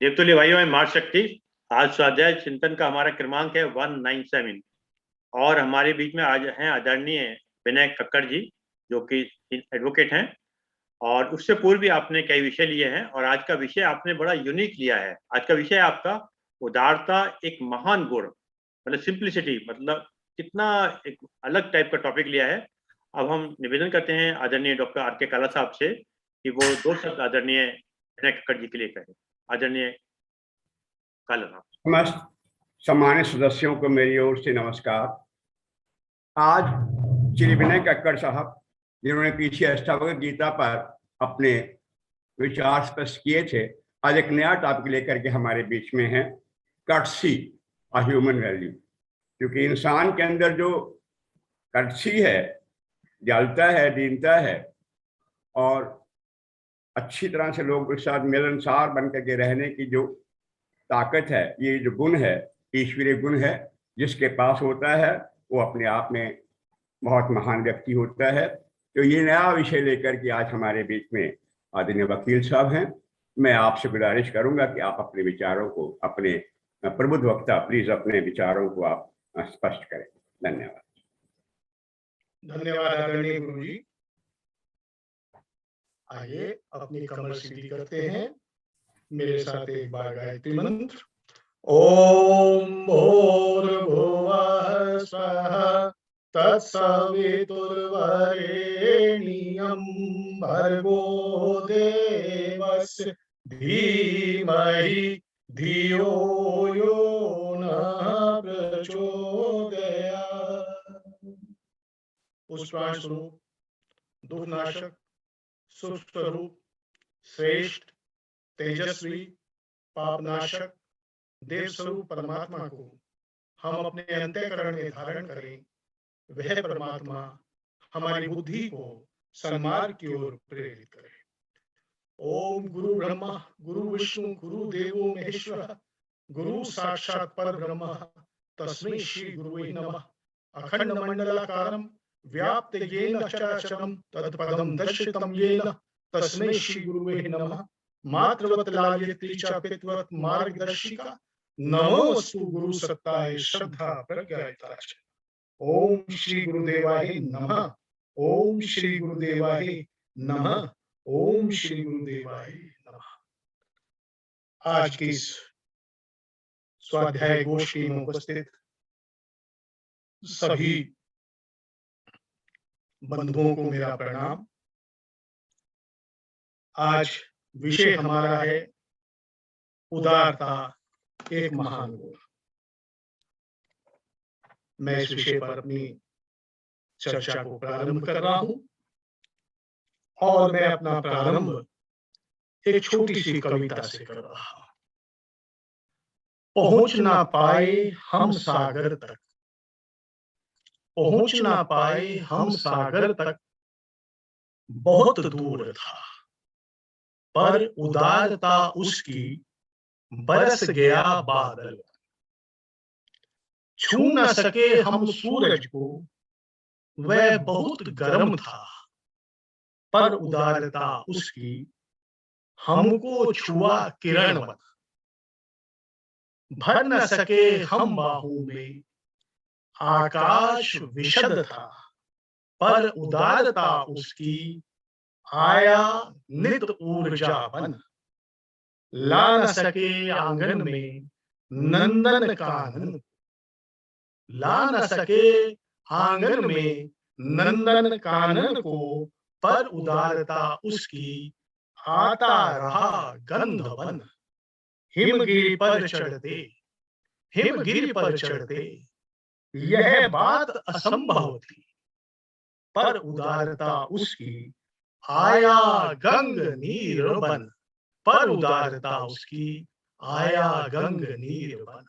देवतुल्य भाइयों में मार्च शक्ति। आज स्वाध्याय चिंतन का हमारा क्रमांक है 197 और हमारे बीच में आज हैं आदरणीय विनय कक्कड़ जी, जो कि एडवोकेट हैं। और उससे पूर्व भी आपने कई विषय लिए हैं और आज का विषय आपने बड़ा यूनिक लिया है। आज का विषय आपका उदारता एक महान गुण, मतलब सिंप्लिसिटी, मतलब कितना एक अलग टाइप का टॉपिक लिया है। अब हम निवेदन करते हैं आदरणीय डॉक्टर आर के काला साहब से कि वो दो शब्द आदरणीय विनय कक्कड़ जी के लिए कहें। आदरणीय काला साहब। समस्त सम्मानित सदस्यों को मेरी ओर से नमस्कार। आज श्री विनय कक्कड़ साहब, जिन्होंने पीछे अष्टावक्र गीता पर अपने विचार स्पष्ट किए थे, आज एक नया टॉपिक लेकर के हमारे बीच में है, कर्टसी, अ ह्यूमन वैल्यू। क्योंकि इंसान के अंदर जो कर्टसी है, दयालुता है, दीनता है और अच्छी तरह से लोगों के साथ मिलनसार बन करके रहने की जो ताकत है, ये जो गुण है, ईश्वरीय गुण है, जिसके पास होता है वो अपने आप में बहुत महान व्यक्ति होता है। तो ये नया विषय लेकर के आज हमारे बीच में आदरणीय वकील साहब हैं। मैं आपसे गुजारिश करूंगा कि आप अपने विचारों को, अपने प्रबुद्ध वक्ता प्लीज अपने विचारों को आप स्पष्ट करें। धन्यवाद। धन्यवाद आदरणीय गुरु जी। आइए अपनी कमर सीधी करते हैं, मेरे साथ एक बार गायत्री मंत्र। ओम भूर्भुवः स्वः तत्सवितुर्वरेण्यं भर्गो देवस्य धीमहि धियो यो नः प्रचोदयात्। पुष्पाण स्वरूप, दुःखनाशक, शुभ स्वरूप, श्रेष्ठ, तेजस्वी, पापनाशक, देव स्वरूप परमात्मा को हम अपने अंतःकरण में धारण करें। वह परमात्मा हमारी बुद्धि को सन्मार्ग की ओर प्रेरित करे। ओम गुरु ब्रह्मा गुरु विष्णु गुरु देवो महेश्वर गुरु साक्षात पर ब्रह्म तस्मै श्री गुरुवे नमः। अखंड मंडलाकारं व्याप्त येन चराचरं तत्पदं दर्शितं येन तस्मै श्री गुरुवे नमः। मातृवत लाल्यत्री च पितृवत मार्गदर्शिका नमोस्तु गुरु सत्ताय श्रद्धा प्रज्ञायता। ओम श्री गुरुदेवाय नमः। ओम श्री गुरुदेवाय नमः। ओम श्री गुरुदेवाय नमः। आज की इस स्वाध्याय गोष्ठी में उपस्थित सभी बंधुओं को मेरा प्रणाम। आज विषय हमारा है उदारता एक महान गुण। मैं इस विषय पर अपनी चर्चा को प्रारंभ कर रहा हूं और मैं अपना प्रारंभ एक छोटी सी कविता से कर रहा हूं। पहुंच ना पाए हम सागर तक, पहुंच ना पाए हम सागर तक, बहुत दूर था पर उदारता उसकी बरस गया बादल। छू न सके हम सूरज को, वह बहुत गर्म था पर उदारता उसकी हमको छुआ किरणवन। भर न सके हम बाहों में, आकाश विशद था पर उदारता उसकी आया नित ऊर्जा बन। ला न सके आंगन में नंदन कानन, ला न सके आंगन में नंदन कानन को पर उदारता उसकी आता रहा गंध बन। हिमगिरि पर चढ़ते, हिमगिरि पर चढ़ते यह बात असंभव थी पर उदारता उसकी आया गंग नीर बन। पर उदारता उसकी आया गंग नीर बन।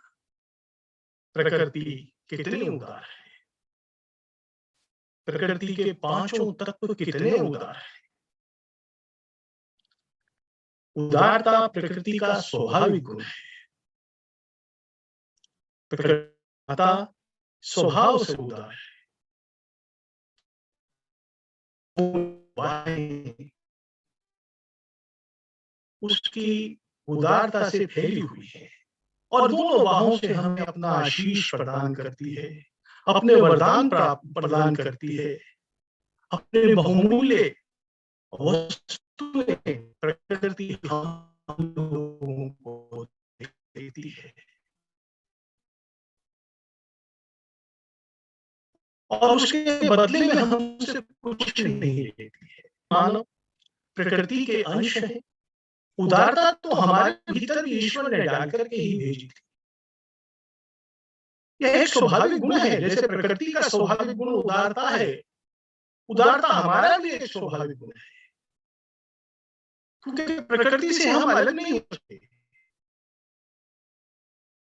प्रकृति कितनी उदार है, प्रकृति के पांचों तत्व कितने उदार है। उदारता प्रकृति का स्वाभाविक गुण है। प्रकृति स्वभाव से उदार है। उसकी उदारता से फैली हुई है और दोनों बाहों से हमें अपना आशीष प्रदान करती है, अपने वरदान प्रदान करती है, अपने बहुमूल्य वस्तुएं प्रकृति हम लोगों को देती है और उसके बदले में हमसे कुछ नहीं लेती है। मानव प्रकृति के अंश है। उदारता तो हमारे भीतर भी ईश्वर ने डाल करके ही भेजी थी। यह एक स्वाभाविक गुण है, जैसे प्रकृति का स्वाभाविक गुण उदारता है, उदारता हमारा भी एक स्वाभाविक गुण है, क्योंकि प्रकृति से हम अलग नहीं हो सकते।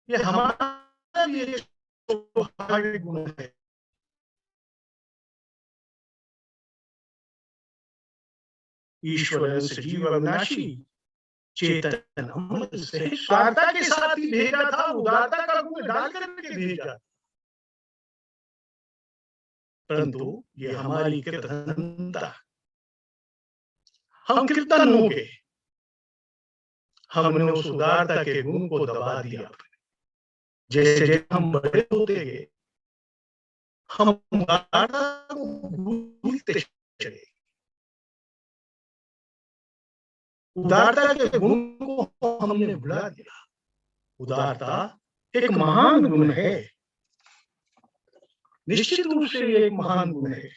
यह हमारा भी एक स्वाभाविक गुण है। ईश्वर सजीव अविनाशी चेतन अमर से उदारता के साथ ही भेजा था, उदारता का गुण डाल करके भेजा। परंतु ये हमारी कृतज्ञता, हम कृतज्ञ हो गए, हमने उस उदारता के गुण को दबा दिया। जैसे जैसे हम बड़े होते गए, हम उदारता को भूलते चले। उदारता के गुण को हमने भुला दिया। उदारता एक महान गुण है, निश्चित रूप से ये एक महान गुण है।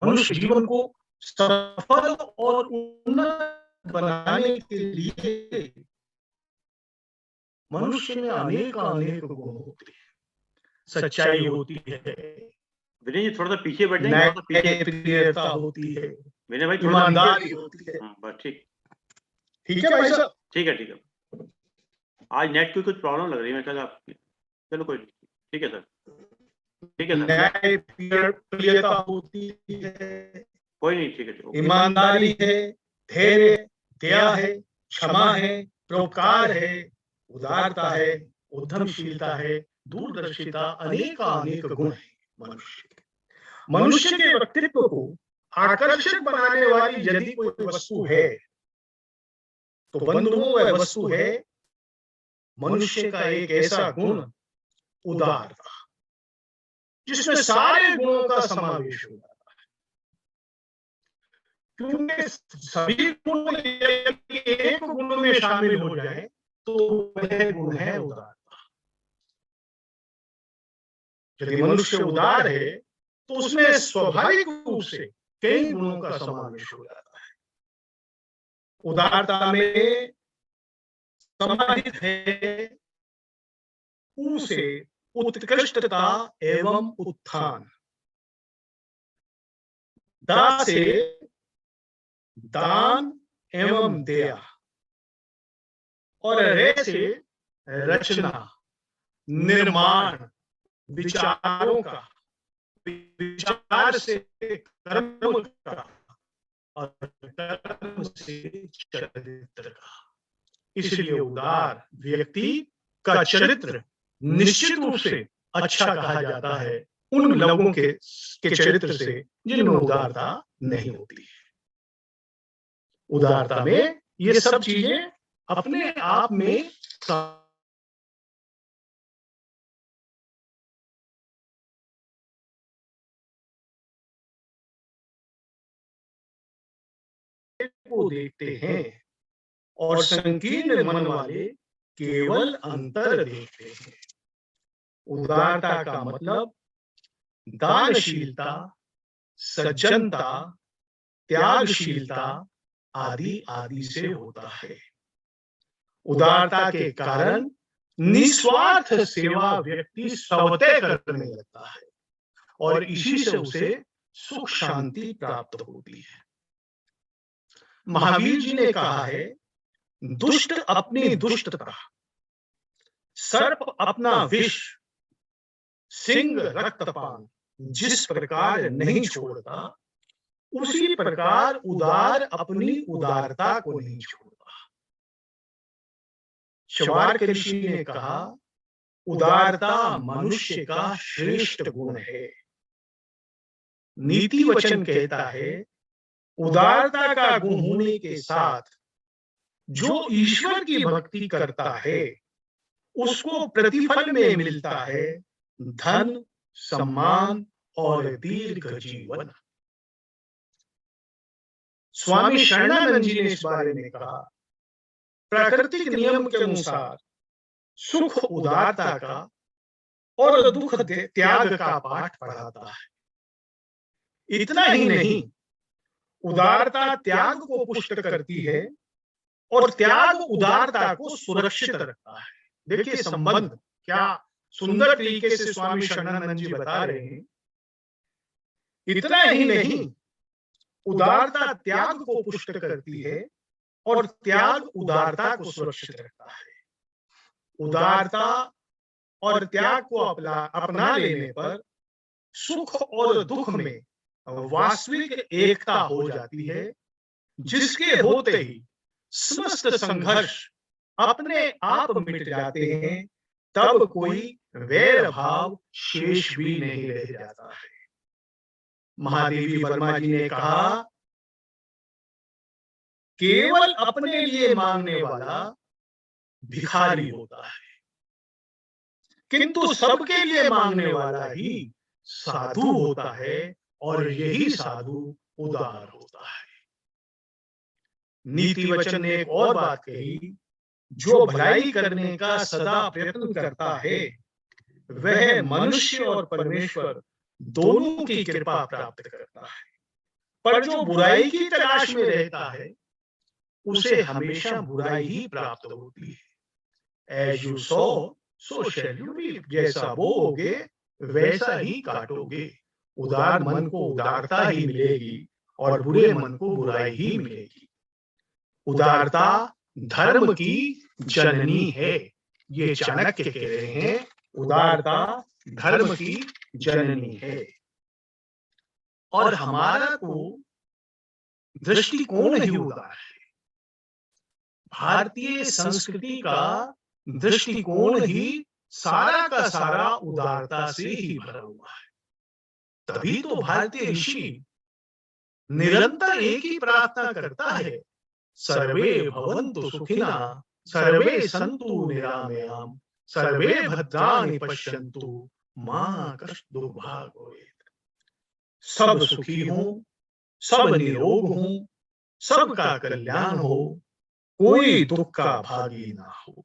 मनुष्य जीवन को सफल और उन्नत बनाने के लिए मनुष्य में अनेक गुण होते हैं। सच्चाई होती है, विनय जी थोड़ा सा पीछे बैठ जाएंगे, प्रियता होती है, विनय भाई ईमानदारी होती है। बस ठीक है भाई साहब, ठीक है। आज नेट की कुछ प्रॉब्लम लग रही है, मैं कहा चलो कोई नहीं, ठीक है सर, ठीक है सर। न्याय प्रियता होती है, कोई नहीं, ठीक है। ईमानदारी है, धैर्य, दया है, क्षमा है, परोपकार है, उदारता है, उद्यमशीलता है, दूरदर्शिता, अनेक गुण है मनुष्य के व्यक्तित्व को आकर्षक बनाने वाली यदि कोई वस्तु है तो बंधुओं वह वस्तु है मनुष्य का एक ऐसा गुण, उदारता, जिसमें सारे गुणों का समावेश हो जाता है। क्योंकि सभी गुण एक गुण में शामिल हो जाए तो वह गुण है उदारता। यदि मनुष्य उदार है तो उसमें स्वाभाविक रूप से कई गुणों का समावेश हो जाता है। उदारता में समाहित है ऊ से उत्कृष्टता एवं उत्थान, दा से दान एवं दया, और रे से रचना, निर्माण, विचारों का, विचार से कर्म का, और कर्म से चरित्र का। इसलिए उदार व्यक्ति का चरित्र निश्चित रूप से अच्छा कहा जाता है उन लोगों के चरित्र से जिनमें उदारता नहीं होती है। उदारता में ये सब चीजें अपने आप में को देखते हैं और संकीर्ण मन वाले केवल अंतर देखते हैं। उदारता का मतलब दानशीलता, सज्जनता, त्यागशीलता आदि आदि से होता है। उदारता के कारण निस्वार्थ सेवा व्यक्ति स्वतः करने लगता है और इसी से उसे सुख शांति प्राप्त होती है। महावीर जी ने कहा है, दुष्ट अपनी दुष्टता, सर्प अपना विष, सिंह रक्तपान जिस प्रकार नहीं छोड़ता, उसी प्रकार उदार अपनी उदारता को नहीं छोड़ता। शवार्क ऋषि ने कहा, उदारता मनुष्य का श्रेष्ठ गुण है। नीति वचन कहता है, उदारता का गुण होने के साथ जो ईश्वर की भक्ति करता है उसको प्रतिफल में मिलता है धन, सम्मान और दीर्घ जीवन। स्वामी शरणानंद जी ने इस बारे में कहा, प्राकृतिक नियम के अनुसार सुख उदारता का और दुख त्याग का पाठ पढ़ाता है। इतना ही नहीं, उदारता त्याग को पुष्ट करती है और त्याग उदारता को सुरक्षित रखता है। देखिए संबंध क्या सुंदर तरीके से स्वामी शरणानंद जी बता रहे हैं। इतना ही नहीं, उदारता त्याग को पुष्ट करती है और त्याग उदारता को सुरक्षित रखता है। उदारता और त्याग को अपना लेने पर सुख और दुख में वास्तविक एकता हो जाती है, जिसके होते ही समस्त संघर्ष अपने आप मिट जाते हैं। तब कोई वैर भाव शेष भी नहीं रह जाता है। महादेवी वर्मा जी ने कहा, केवल अपने लिए मांगने वाला भिखारी होता है, किंतु सबके लिए मांगने वाला ही साधु होता है और यही साधु उदार होता है। नीति वचन ने एक और बात कही, जो भलाई करने का सदा प्रयत्न करता है वह मनुष्य और परमेश्वर दोनों की कृपा प्राप्त करता है, पर जो बुराई की तलाश में रहता है उसे हमेशा बुराई ही प्राप्त होती है। As you sow, so shall you reap। जैसा बोओगे वैसा ही काटोगे। उदार मन को उदारता ही मिलेगी और बुरे मन को बुराई ही मिलेगी। उदारता धर्म की जननी है, ये चाणक्य कह रहे हैं। उदारता धर्म की जननी है। और हमारा तो दृष्टिकोण ही उदार है। भारतीय संस्कृति का दृष्टिकोण ही सारा का सारा उदारता से ही भरा हुआ है। तभी तो भारतीय ऋषि निरंतर एक ही प्रार्थना करता है, सर्वे भवन्तु सुखिनः, सर्वे सन्तु निरामयाम्, सर्वे भद्राणि पश्यन्तु, मा कश्चित् दुर्भाग् भवेत्। सब सुखी हों, सब निरोग हों, सबका कल्याण हो, कोई दुख का भागी ना हो।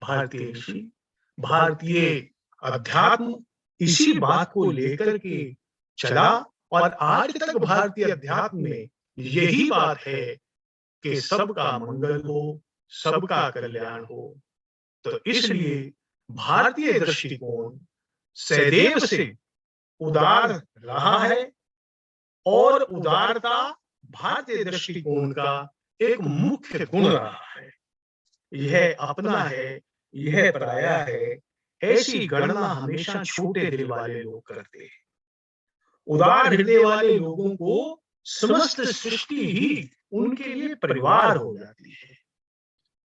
भारतीय ऋषि, भारतीय अध्यात्म इसी बात को लेकर के चला और आज तक भारतीय अध्यात्म में यही बात है कि सबका मंगल हो, सबका कल्याण हो। तो इसलिए भारतीय दृष्टिकोण सदैव से उदार रहा है और उदारता भारतीय दृष्टिकोण का एक मुख्य गुण रहा है। यह अपना है, यह पराया है, ऐसी गणना हमेशा छोटे दिल वाले लोग करते हैं। उदार हृदय वाले लोगों को समस्त सृष्टि ही उनके लिए परिवार हो जाती है,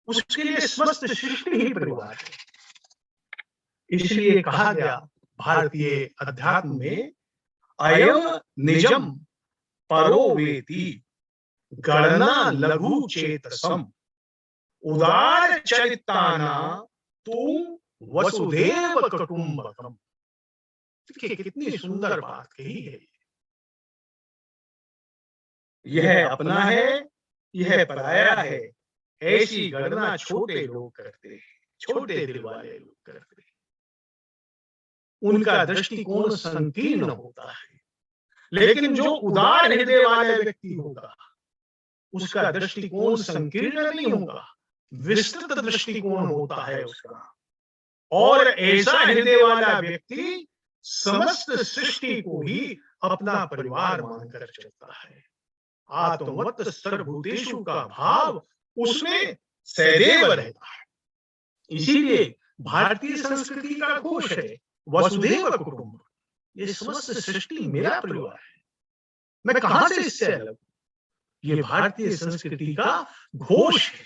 उसके लिए समस्त सृष्टि ही परिवार है। इसलिए कहा गया भारतीय अध्यात्म में, अयम निजम परो वेति गणना लघु चेतसम, उदार चरिताना तुम वसुधैव कुटुंबकम। देखिए कितनी सुंदर बात कही है। यह अपना है, यह पराया है, ऐसी गणना छोटे लोग करते हैं, छोटे दिल वाले लोग करते हैं। उनका दृष्टिकोण संकीर्ण होता है, लेकिन जो उदार हृदय वाला व्यक्ति होगा उसका दृष्टिकोण संकीर्ण नहीं होगा, विस्तृत दृष्टिकोण होता है उसका। और ऐसा हृदय वाला व्यक्ति समस्त सृष्टि को ही अपना परिवार मानकर चलता है। आत्मवत् सर्वभूतेषु का भाव उसमें सदैव रहता है। इसीलिए भारतीय संस्कृति का घोष है, वसुधैव कुटुंबकम। ये समस्त सृष्टि मेरा परिवार है, मैं कहां से इससे अलग हूं? ये भारतीय संस्कृति का घोष है,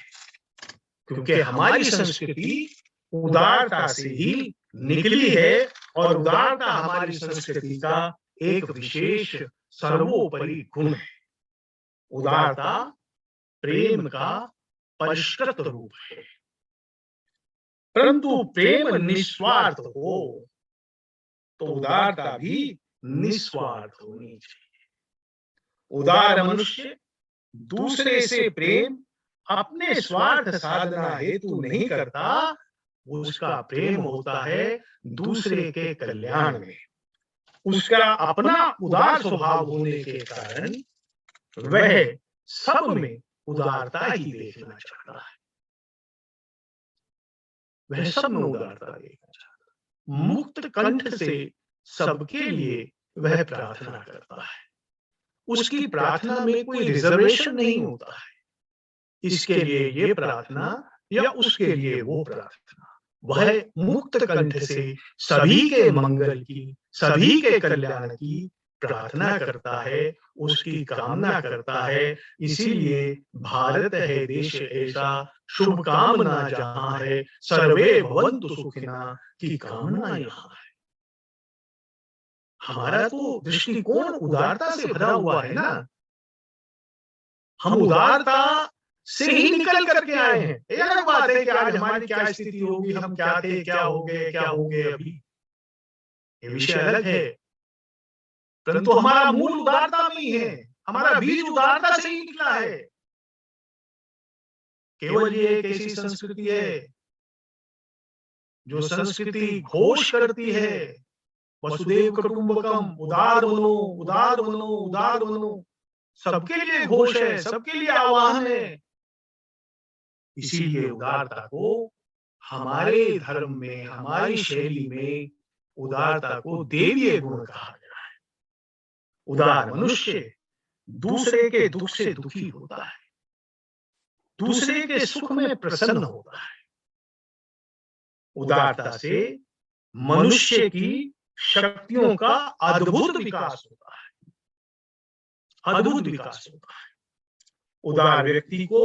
क्योंकि हमारी संस्कृति उदारता से ही निकली है और उदारता हमारी संस्कृति का एक विशेष सर्वोपरि गुण है। उदारता प्रेम का परिष्कृत रूप है, परंतु प्रेम निस्वार्थ हो तो उदारता भी निस्वार्थ होनी चाहिए। उदार मनुष्य दूसरे से प्रेम अपने स्वार्थ साधना हेतु नहीं करता, उसका प्रेम होता है दूसरे के कल्याण में। उसका अपना उदार स्वभाव होने के कारण वह सब में उदारता ही देखना चाहता है, वह सब में उदारता देखना चाहता है। मुक्त कंठ से सबके लिए वह प्रार्थना करता है, उसकी प्रार्थना में कोई रिजर्वेशन नहीं होता है, इसके लिए ये प्रार्थना या उसके लिए वो प्रार्थना। वह मुक्त कंठ से सभी के मंगल की, सभी के कल्याण की प्रार्थना करता है, उसकी कामना करता है। इसीलिए भारत है देश ऐसा, शुभकामना जहां है, सर्वे भवन्तु सुखिना की कामना यहाँ है। हमारा तो दृष्टिकोण उदारता से भरा हुआ है ना। हम उदारता से ही निकल करके आए हैं। ये अलग बात है कि आज हमारी क्या स्थिति होगी, हम क्या थे, क्या होंगे अभी, ये विषय अलग है। परंतु हमारा मूल उदारता में ही है, हमारा बीज उदारता से ही निकला है। केवल ये एक ऐसी संस्कृति है जो संस्कृति घोष करती है वसुदेव कुटुंबकम, उदार बनो, उदार बनो, उदार बनो। सबके लिए घोष है, सबके लिए आह्वान है। इसीलिए उदारता को हमारे धर्म में, हमारी शैली में उदारता को देवीय गुण कहा गया है। उदार मनुष्य दूसरे के दुख से दुखी होता है, दूसरे के सुख में प्रसन्न होता है। उदारता से मनुष्य की शक्तियों का अद्भुत विकास होता है, अद्भुत विकास होता है। उदार व्यक्ति को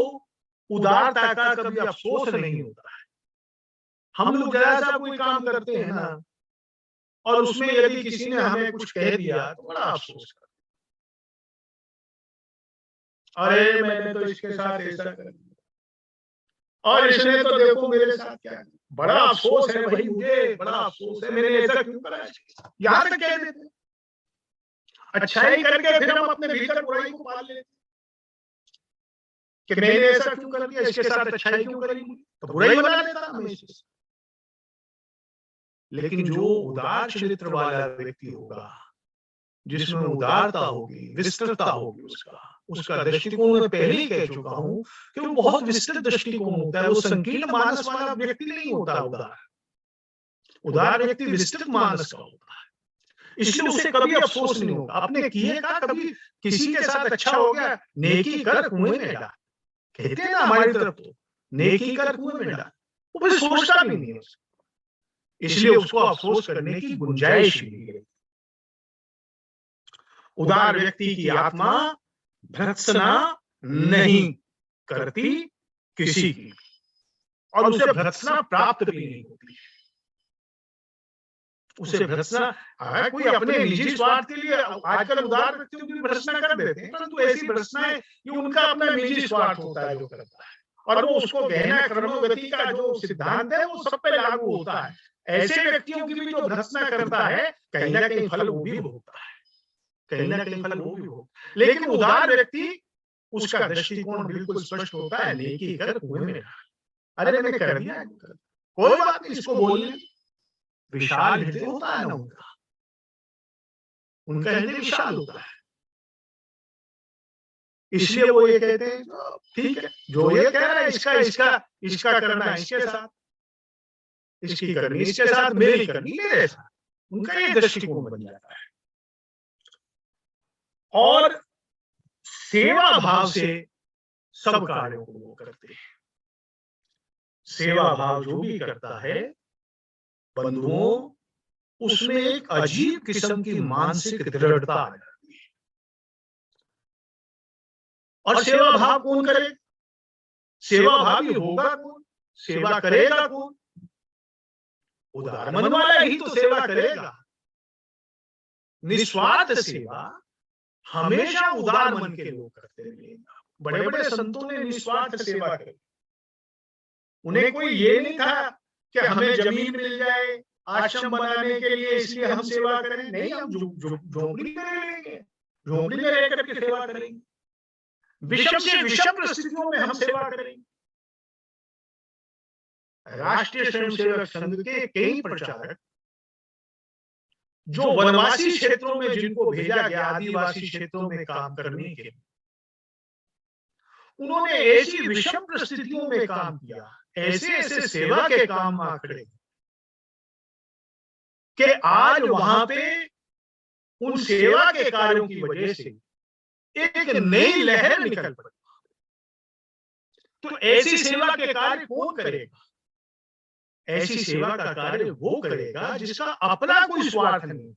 उदारता का कभी अफसोस नहीं होता है। हम लोग जैसा कोई काम करते हैं ना, और उसमें यदि किसी ने हमें कुछ कह दिया तो बड़ा अफसोस करते, अरे मैंने तो इसके साथ ऐसा कर दिया, और इसने तो देखो मेरे साथ क्या, बड़ा अफसोस है भाई, मुझे बड़ा अफसोस है, मैंने ऐसा क्यों करा। यहां तक कह देते, अच्छाई करके फिर हम अपने भीतर बुराई को पाल लेते कि मैंने ऐसा क्यों कर दिया, इसके साथ अच्छाई क्यों करी, तो बुराई बना लेता हमेशा। लेकिन जो उदार चरित्र वाला व्यक्ति होगा, जिसमें उदारता होगी, विस्तृतता होगी, उसका दृष्टिकोण मैं पहले ही कह चुका हूं कि वो बहुत विस्तृत दृष्टिकोण होता है। वो संकीर्ण मानस वाला व्यक्ति नहीं होता। उदार व्यक्ति विस्तृत मानस का होता है, इसलिए उसे कभी अफसोस नहीं होगा अपने किए का। कभी किसी के साथ अच्छा हो गया, नेकी कर कुएं में डाल, कहते हैं ना हमारी तरफ, तो नेकी कर कुएं में डाल, वो फिर सोचता भी नहीं है, इसलिए उसको अफसोस करने की गुंजाइश नहीं है। उदार व्यक्ति की आत्मा भर्त्सना नहीं करती किसी की, और उसे भर्त्सना प्राप्त भी नहीं होती। उसे भर्त्सना कोई अपने निजी स्वार्थ के लिए, आजकल उदार व्यक्तियों की भर्त्सना कर देते हैं, परंतु ऐसी भर्त्सना है कि उनका अपना निजी स्वार्थ होता है जो करता है, और वो उसको गहना कर्मगति का जो सिद्धांत है वो सब पे लागू होता है। ऐसे व्यक्तियों की भी जो भर्त्सना करता है, कहीं ना कहीं फल वो भी भोगता है, कहीं ना कहीं फल वो भी हो। लेकिन उदार व्यक्ति, उसका दृष्टिकोण बिल्कुल स्पष्ट होता है, नेकी कर कुएं में डाल। अरे मैंने कर दिया, कोई बात नहीं, इसको बोलने। विशाल हृदय होता है ना उनका हृदय विशाल होता है। इसलिए वो ये कहते हैं ठीक है, जो ये कह रहा है इसका करना है इसके साथ, इसकी करनी इसके साथ, मेरी करनी मेरे साथ। उनका ये दृष्टिकोण बन जाता है। और सेवा भाव से सब कार्यों को वो करते हैं। सेवा भाव जो भी करता है बंधुओं, उसमें एक अजीब किस्म की मानसिक दृढ़ता आ जाती है। और सेवा भाव कौन करे? सेवा भावी होगा कौन? सेवा करेगा कौन? उदार मन वाला ही तो सेवा करेगा। निस्वार्थ सेवा हमेशा उदार मन के लोग करते हैं। बड़े बड़े संतों ने निस्वार्थ सेवा करी, उन्हें कोई ये नहीं था कि हमें जमीन मिल जाए आश्रम बनाने के लिए इसलिए हम सेवा करें। नहीं, हम झोंपड़ी में रहेंगे, झोंपड़ी में रह करके सेवा करेंगे, विषम से विषम परिस्थितियों में हम सेवा करेंगे। राष्ट्रीय स्वयंसेवक संघ के कई प्रचारक जो वनवासी क्षेत्रों में जिनको भेजा गया आदिवासी क्षेत्रों में काम करने के, उन्होंने ऐसी विषम परिस्थितियों में काम किया, ऐसे ऐसे सेवा के काम आंकड़े कि आज वहां पे उन सेवा के कार्यों की वजह से एक नई लहर निकल पड़ी। तो ऐसी सेवा के कार्य कौन करेगा? ऐसी सेवा का कार्य वो करेगा जिसका अपना कोई स्वार्थ नहीं,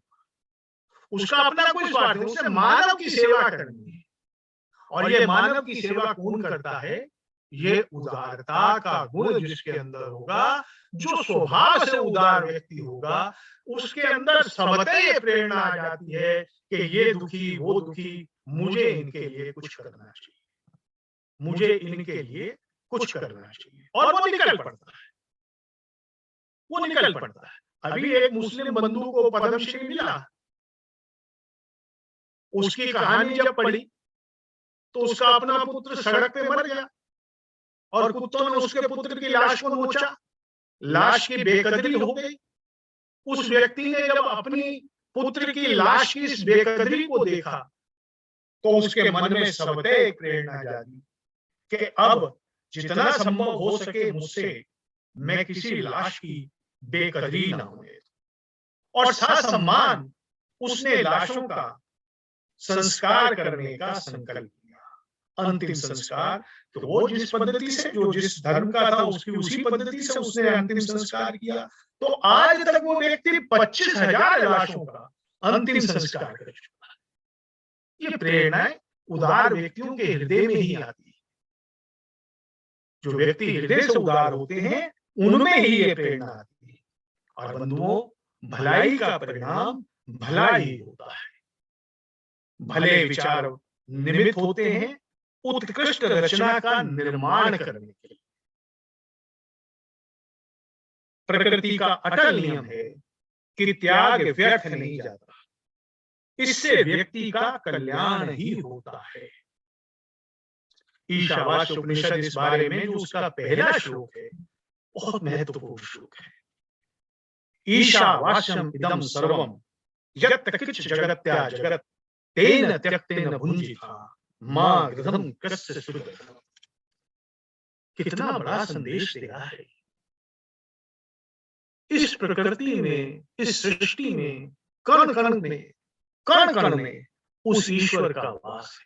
उसका अपना कोई स्वार्थ नहीं, उसे मानव की सेवा करनी है। और ये मानव की सेवा कौन करता है? ये उदारता का गुण जिसके अंदर होगा, जो स्वभाव से उदार व्यक्ति होगा, उसके अंदर सबते ये प्रेरणा आ जाती है कि ये दुखी वो दुखी, मुझे इनके लिए कुछ करना चाहिए, मुझे इनके लिए कुछ करना चाहिए। और वो निकल पड़ता है, वो निकल पड़ता है। अभी एक मुस्लिम बंधु को पद्मश्री मिला, उसकी कहानी जब पढ़ी तो उसका अपना पुत्र सड़क पे मर गया और कुत्तों ने उसके पुत्र की लाश को नोचा, लाश की बेकदरी हो गई। उस व्यक्ति ने जब अपनी पुत्र की लाश की इस बेकदरी को देखा तो उसके मन में सबते एक प्रेरणा जागी कि अब जितना संभव हो सके मुझसे मैं किसी लाश की बेकदरी ना होने। और ससम्मान उसने लाशों का संस्कार करने का संकल्प किया। अंतिम संस्कार तो वो जिस पद्धति से, जो जिस धर्म का था उसकी उसी पद्धति से उसने अंतिम संस्कार किया। तो आज तक वो व्यक्ति 25,000 लाशों का अंतिम संस्कार कर चुका है। ये प्रेरणाएं उदार व्यक्तियों के हृदय में ही आती है। जो व्यक्ति हृदय से उदार होते हैं उनमें ही ये प्रेरणा आती है। और बंधुओं, भलाई का परिणाम भला ही होता है। भले विचार निमित्त होते हैं उत्कृष्ट रचना का निर्माण करने के लिए। प्रकृति का अटल नियम है कि त्याग व्यर्थ नहीं जाता, इससे व्यक्ति का कल्याण ही होता है। ईशावास्य उपनिषद इस बारे में जो उसका पहला श्लोक है, बहुत महत्वपूर्ण श्लोक है। ईशावास्यम इदं सर्वम यत् किंच जगत्या जगत् तेन त्यक्तेन भुंजिता मां गृहं कस्य सुहृदः। कितना बड़ा संदेश दे रहा है। इस प्रकृति में, इस सृष्टि में, कण कण में उस ईश्वर का वास है।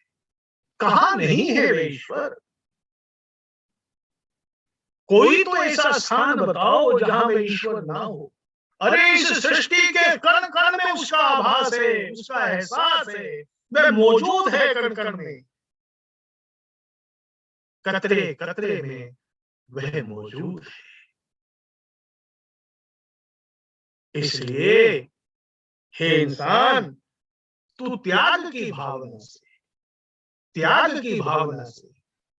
कहां नहीं है वे ईश्वर? कोई तो ऐसा स्थान बताओ जहां वे ईश्वर ना हो। अरे इस सृष्टि के कण कण में उसका आभास है, उसका एहसास है, वह मौजूद है कण कण में, कतरे कतरे में वह मौजूद है। इसलिए हे इंसान, तू त्याग की भावना से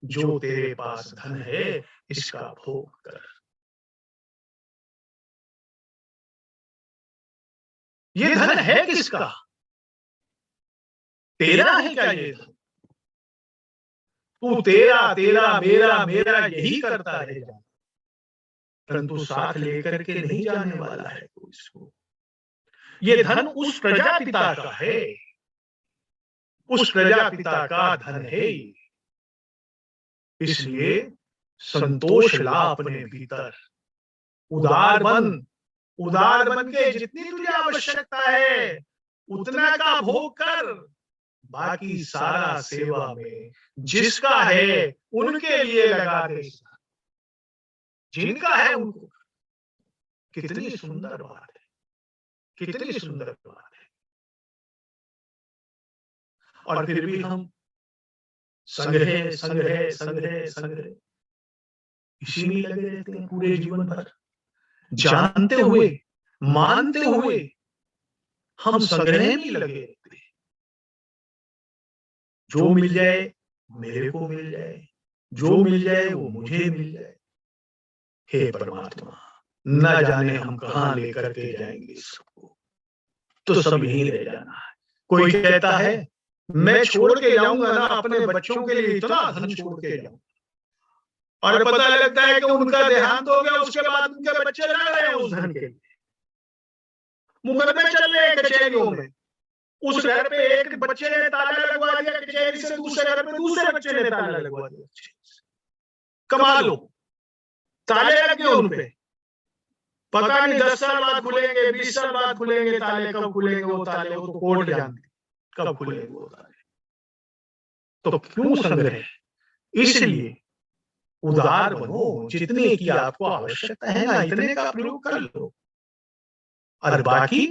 जो तेरे पास धन है इसका भोग कर। ये धन है किसका? तेरा है क्या ये धन? तू तेरा तेरा मेरा मेरा यही करता रहेगा, परंतु साथ लेकर के नहीं जाने वाला है कोई इसको। ये धन उस प्रजापिता का है, उस प्रजापिता का धन है। इसलिए संतोष ला अपने भीतर, उदार बन के जितनी तुझे आवश्यकता है उतना का भोग कर। बाकी सारा सेवा में जिसका है उनके लिए लगा दे, जिनका है उनको। कितनी सुंदर बात है, कितनी सुंदर बात है। और फिर भी हम संग्रह इसी में लगे रहते हैं पूरे जीवन भर, जानते हुए मानते हुए हम संग्रह में लगे रहते हैं। जो मिल जाए मेरे को मिल जाए, जो मिल जाए वो मुझे मिल जाए। हे परमात्मा, न जाने हम कहाँ लेकर के जाएंगे सबको, तो सब यहीं रह जाना है। कोई कहता है मैं छोड़ के जाऊंगा ना अपने बच्चों के लिए इतना धन छोड़ के जाऊंगा, और पता लगता है कि उनका देहांत हो गया, उसके बाद उनके बच्चे लड़ रहे हैं उस धन के लिए, मुकदमे चल रहे हैं कचहरियों में। उस घर पे एक बच्चे ने ताला लगवा दिया कचहरी से, दूसरे घर पे दूसरे बच्चे ने ताला लगवा दिया। कमाल हो, ताले लग गए उन पे, पता नहीं 10 साल बाद खुलेंगे, 20 साल बाद खुलेंगे ताले, कब खुलेंगे वो ताले वो तो कोर्ट जानते कब खुलेंगे वो ताले। तो क्यों संग्रह? इसलिए उदार बनो, जितने की आपको आवश्यकता है ना इतने का प्रयोग कर लो, और बाकी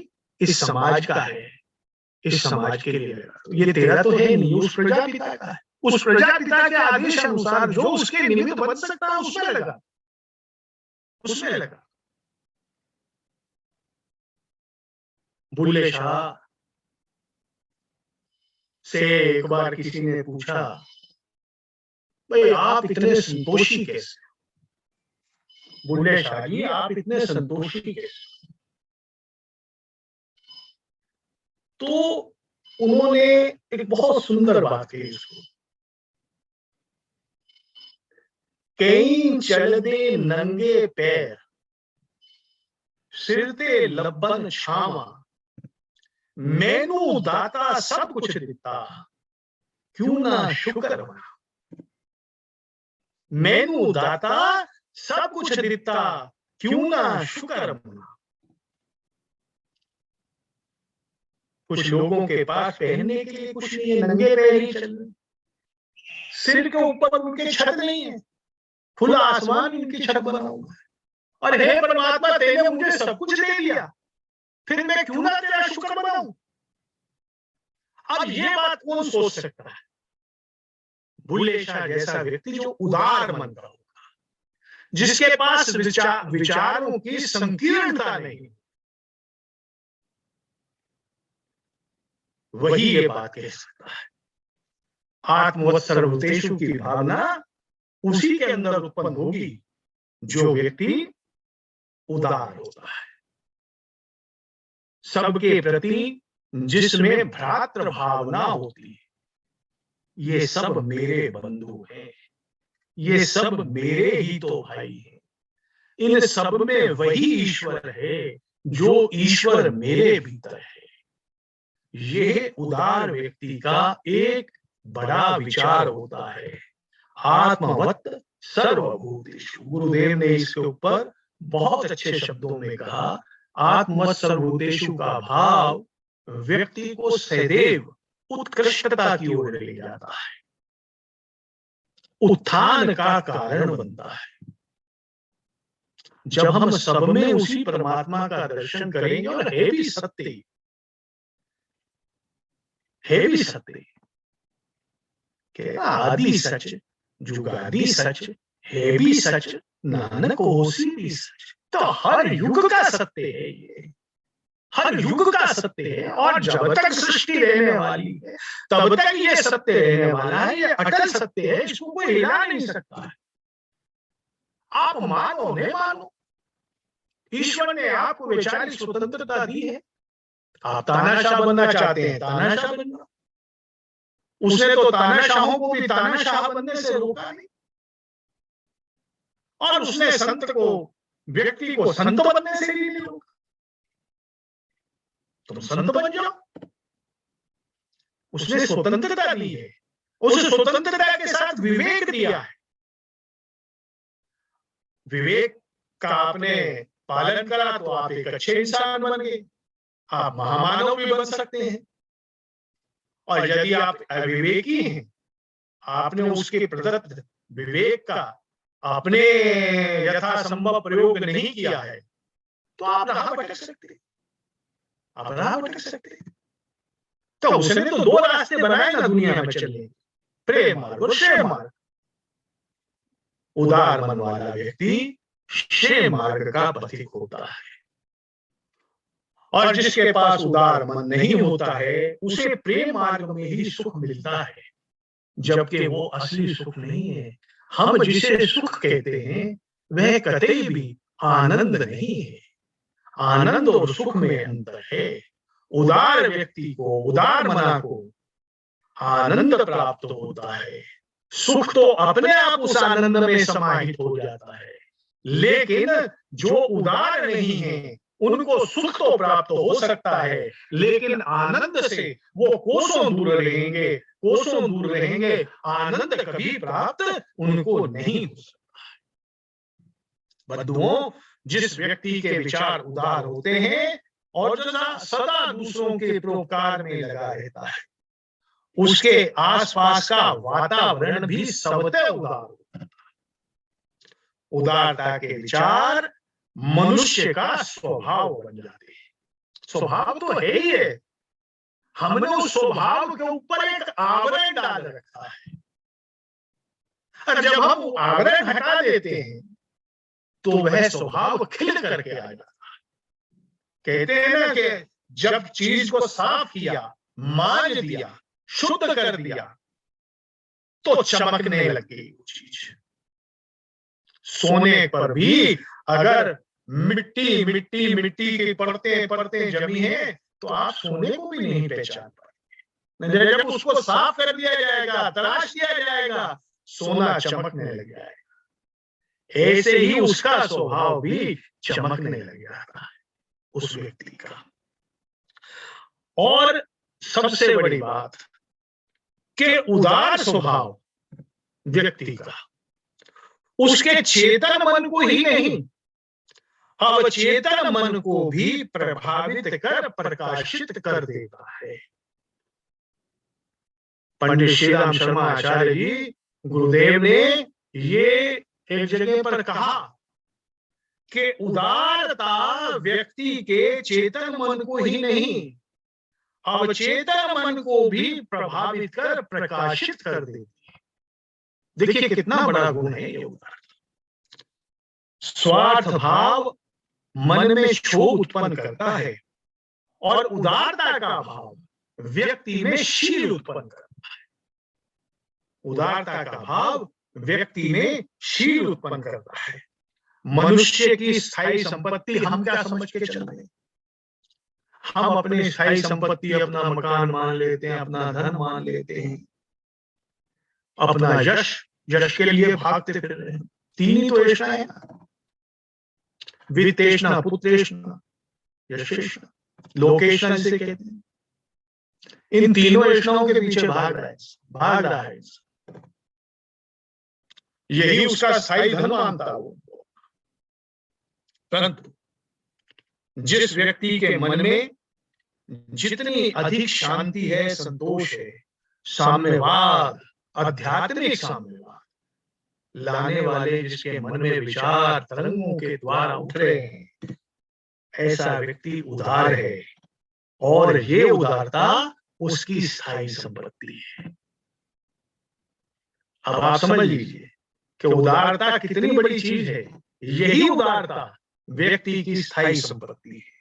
इस समाज का है, इस समाज के लिए लगा। तो ये तेरा तो है नहीं, उस प्रजापिता का है, उस प्रजापिता के आदेश अनुसार जो उसके निमित्त बन सकता है उसमें लगा, उसमें लगा। बुल्ले शाह से एक बार किसी ने पूछा, भाई आप इतने संतोषी कैसे? बुल्ले शाह जी आप इतने संतोषी कैसे? तो उन्होंने एक बहुत सुंदर बात कही उसको, कई चल दे नंगे पैर सिरते लब्बन छावा, मैनू दाता सब कुछ दिता क्यों ना शुक्र बना। मैनू दाता सब कुछ दिता क्यों ना शुक्र बना। कुछ लोगों के पास पहनने के लिए कुछ नहीं है, नंगे पैर ही चल रहे, सिर के ऊपर उनके छत नहीं है, खुला आसमान उनकी छत बना हुआ है, और हे परमात्मा तेने मुझे सब कुछ दे दिया, फिर मैं क्यों ना तेरा शुक्र मनाऊं। अब ये बात कौन सोच सकता है? बुल्ले शाह जैसा व्यक्ति जो उदार मन का होगा, जिसके पास विचारों की संकीर्णता नहीं, वही ये बात कह सकता है। आत्मवत् सर्वभूतेषु की भावना उसी के अंदर उत्पन्न होगी जो व्यक्ति उदार होता है, सबके प्रति जिसमें भ्रातृ भावना होती है। ये सब मेरे बंधु हैं, ये सब मेरे ही तो भाई हैं, इन सब में वही ईश्वर है जो ईश्वर मेरे भीतर है। ये उदार व्यक्ति का एक बड़ा विचार होता है, आत्मवत् सर्वभूतेषु। गुरुदेव ने इसके ऊपर बहुत अच्छे शब्दों में कहा, आत्मवत् सर्वभूतेषु का भाव व्यक्ति को सदैव उत्कृष्टता की ओर ले जाता है, उत्थान का कारण बनता है। जब हम सब में उसी परमात्मा का दर्शन करेंगे, और है भी सत्य, है भी सत्य, के आदि सच जुगादि सच है भी सच, नानक होसी भी सच। तो हर युग का सत्य है, ये हर युग का सत्य है, और जब तक सृष्टि रहने वाली है तब तक ये सत्य रहने वाला है, ये अटल सत्य है, इसको कोई हिला नहीं सकता है। आप मानो नहीं मानो, ईश्वर ने आपको वैचारिक स्वतंत्रता दी है। आप तानाशाह बनना चाहते हैं, तानाशाह बनना, उसने तो तानाशाहों को भी तानाशाह बनने से रोका नहीं, और उसने संत को, व्यक्ति को संत बनने से भी नहीं रोका। तुम संत बन जाओ, उसने स्वतंत्रता दी है, उस स्वतंत्रता के साथ विवेक दिया है। विवेक का आपने पालन करा तो आप एक अच्छे इंसान बन गए, आप महामानव भी बन सकते हैं। और यदि आप अविवेकी हैं, आपने उसके प्रदत्त विवेक का आपने यथासंभव प्रयोग नहीं किया है, तो आप राह भटक सकते हैं, आप राह भटक सकते हैं। तो उसने तो दो रास्ते बनाए ना दुनिया में चलने, प्रेम मार्ग और श्रेय मार्ग। उदार मन वाला व्यक्ति श्रेय मार्ग का पथिक होता है, और जिसके पास उदार मन नहीं होता है उसे प्रेम मार्ग में ही सुख मिलता है, जबकि वो असली सुख नहीं है। हम जिसे सुख कहते हैं वह कतई भी आनंद नहीं है। आनंद और सुख में अंतर है। उदार व्यक्ति को, उदार मना को आनंद प्राप्त होता है। सुख तो अपने आप उस आनंद में समाहित हो जाता है, लेकिन जो उदार नहीं है उनको सुख तो प्राप्त हो सकता है, लेकिन आनंद से वो कोसों दूर रहेंगे, कोसों दूर रहेंगे। आनंद कभी प्राप्त उनको नहीं हो सकता है। बंधुओं, जिस व्यक्ति के विचार उदार होते हैं और जो सदा दूसरों के परोपकार में लगा रहता है, उसके आसपास का वातावरण भी सबसे उदार होता है। उदारता के विचार मनुष्य का स्वभाव बन जाते हैं। स्वभाव तो है ही है, हमने उस स्वभाव के ऊपर एक आवरण डाल रखा है, और जब हम वो आवरण हटा देते हैं तो वह स्वभाव खिल करके आ जाता है। कहते हैं ना कि जब चीज को साफ किया, मांज दिया, शुद्ध कर दिया, तो चमकने लगी वो चीज। सोने पर भी अगर मिट्टी मिट्टी मिट्टी की परतें परतें जमी है तो आप सोने को भी नहीं पहचान पाएंगे। जब उसको साफ कर दिया जाएगा, तराश दिया जाएगा, सोना चमकने लग जाएगा। ऐसे ही उसका स्वभाव भी चमकने लग जाता है उस व्यक्ति का। और सबसे बड़ी बात कि उदार स्वभाव व्यक्ति का उसके चेतन मन को ही नहीं, अवचेतन मन को भी प्रभावित कर प्रकाशित कर देता है। पंडित श्री राम शर्मा आचार्य जी गुरुदेव ने ये एक जगह पर कहा कि उदारता व्यक्ति के चेतन मन को ही नहीं, अवचेतन मन को भी प्रभावित कर प्रकाशित कर देती है। देखिए कितना बड़ा गुण है ये उदारता। स्वार्थ भाव मन में क्षोभ उत्पन्न करता है और उदारता का भाव व्यक्ति में शील उत्पन्न करता है। उदारता का भाव व्यक्ति में शील उत्पन्न करता है। मनुष्य की स्थायी संपत्ति हम क्या समझ के चल रहे हैं? हम अपनी स्थायी संपत्ति अपना मकान मान लेते हैं, अपना धन मान लेते हैं, अपना यश, यश के लिए भागते फिर रहे हैं। तीन ही तो तृष्णा है, वित्तेष्णा, पुत्रेष्णा, यशेष्णा, लोकेष्णा जिसे कहते हैं। इन तीनों तृष्णाओं के पीछे भाग रहा है। यही उसका स्थायी धन मानता है वो। परंतु जिस व्यक्ति के मन में जितनी अधिक शांति है, संतोष है, साम्यवाद, आध्यात्मिक साम्यवाद लाने वाले जिसके मन में विचार तरंगों के द्वारा उठ रहे हैं, ऐसा व्यक्ति उदार है और ये उदारता उसकी स्थायी संपत्ति है। अब आप समझ लीजिए कि उदारता कितनी बड़ी चीज है। यही उदारता व्यक्ति की स्थायी संपत्ति है।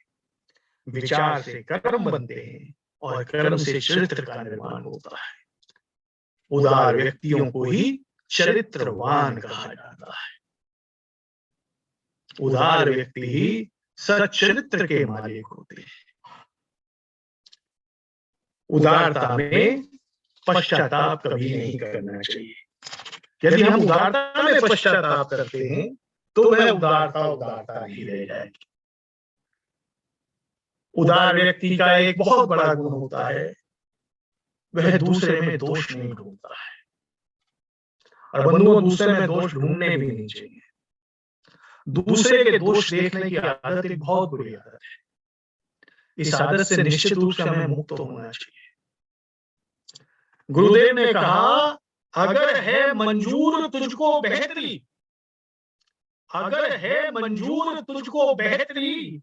विचार से कर्म बनते हैं और कर्म से चरित्र का निर्माण होता है। उदार व्यक्तियों को ही चरित्रवान कहा जाता है। उदार व्यक्ति ही सच्चरित्र के मालिक होते हैं। उदारता में पश्चाताप कभी नहीं करना चाहिए। यदि हम उदारता में पश्चाताप करते हैं तो वह उदारता ही रह जाएगी। उदार व्यक्ति का एक बहुत बड़ा गुण होता है, वह दूसरे में दोष नहीं ढूंढता है। और बंधुओं, दूसरे में दोष ढूंढने भी नहीं चाहिए। दूसरे के दोष देखने की आदत एक बहुत बुरी आदत है। इस आदत से निश्चित रूप से हमें मुक्त होना चाहिए। गुरुदेव ने कहा, अगर है मंजूर तुझको बेहतरी, अगर है मंजूर तुझको बेहतरी,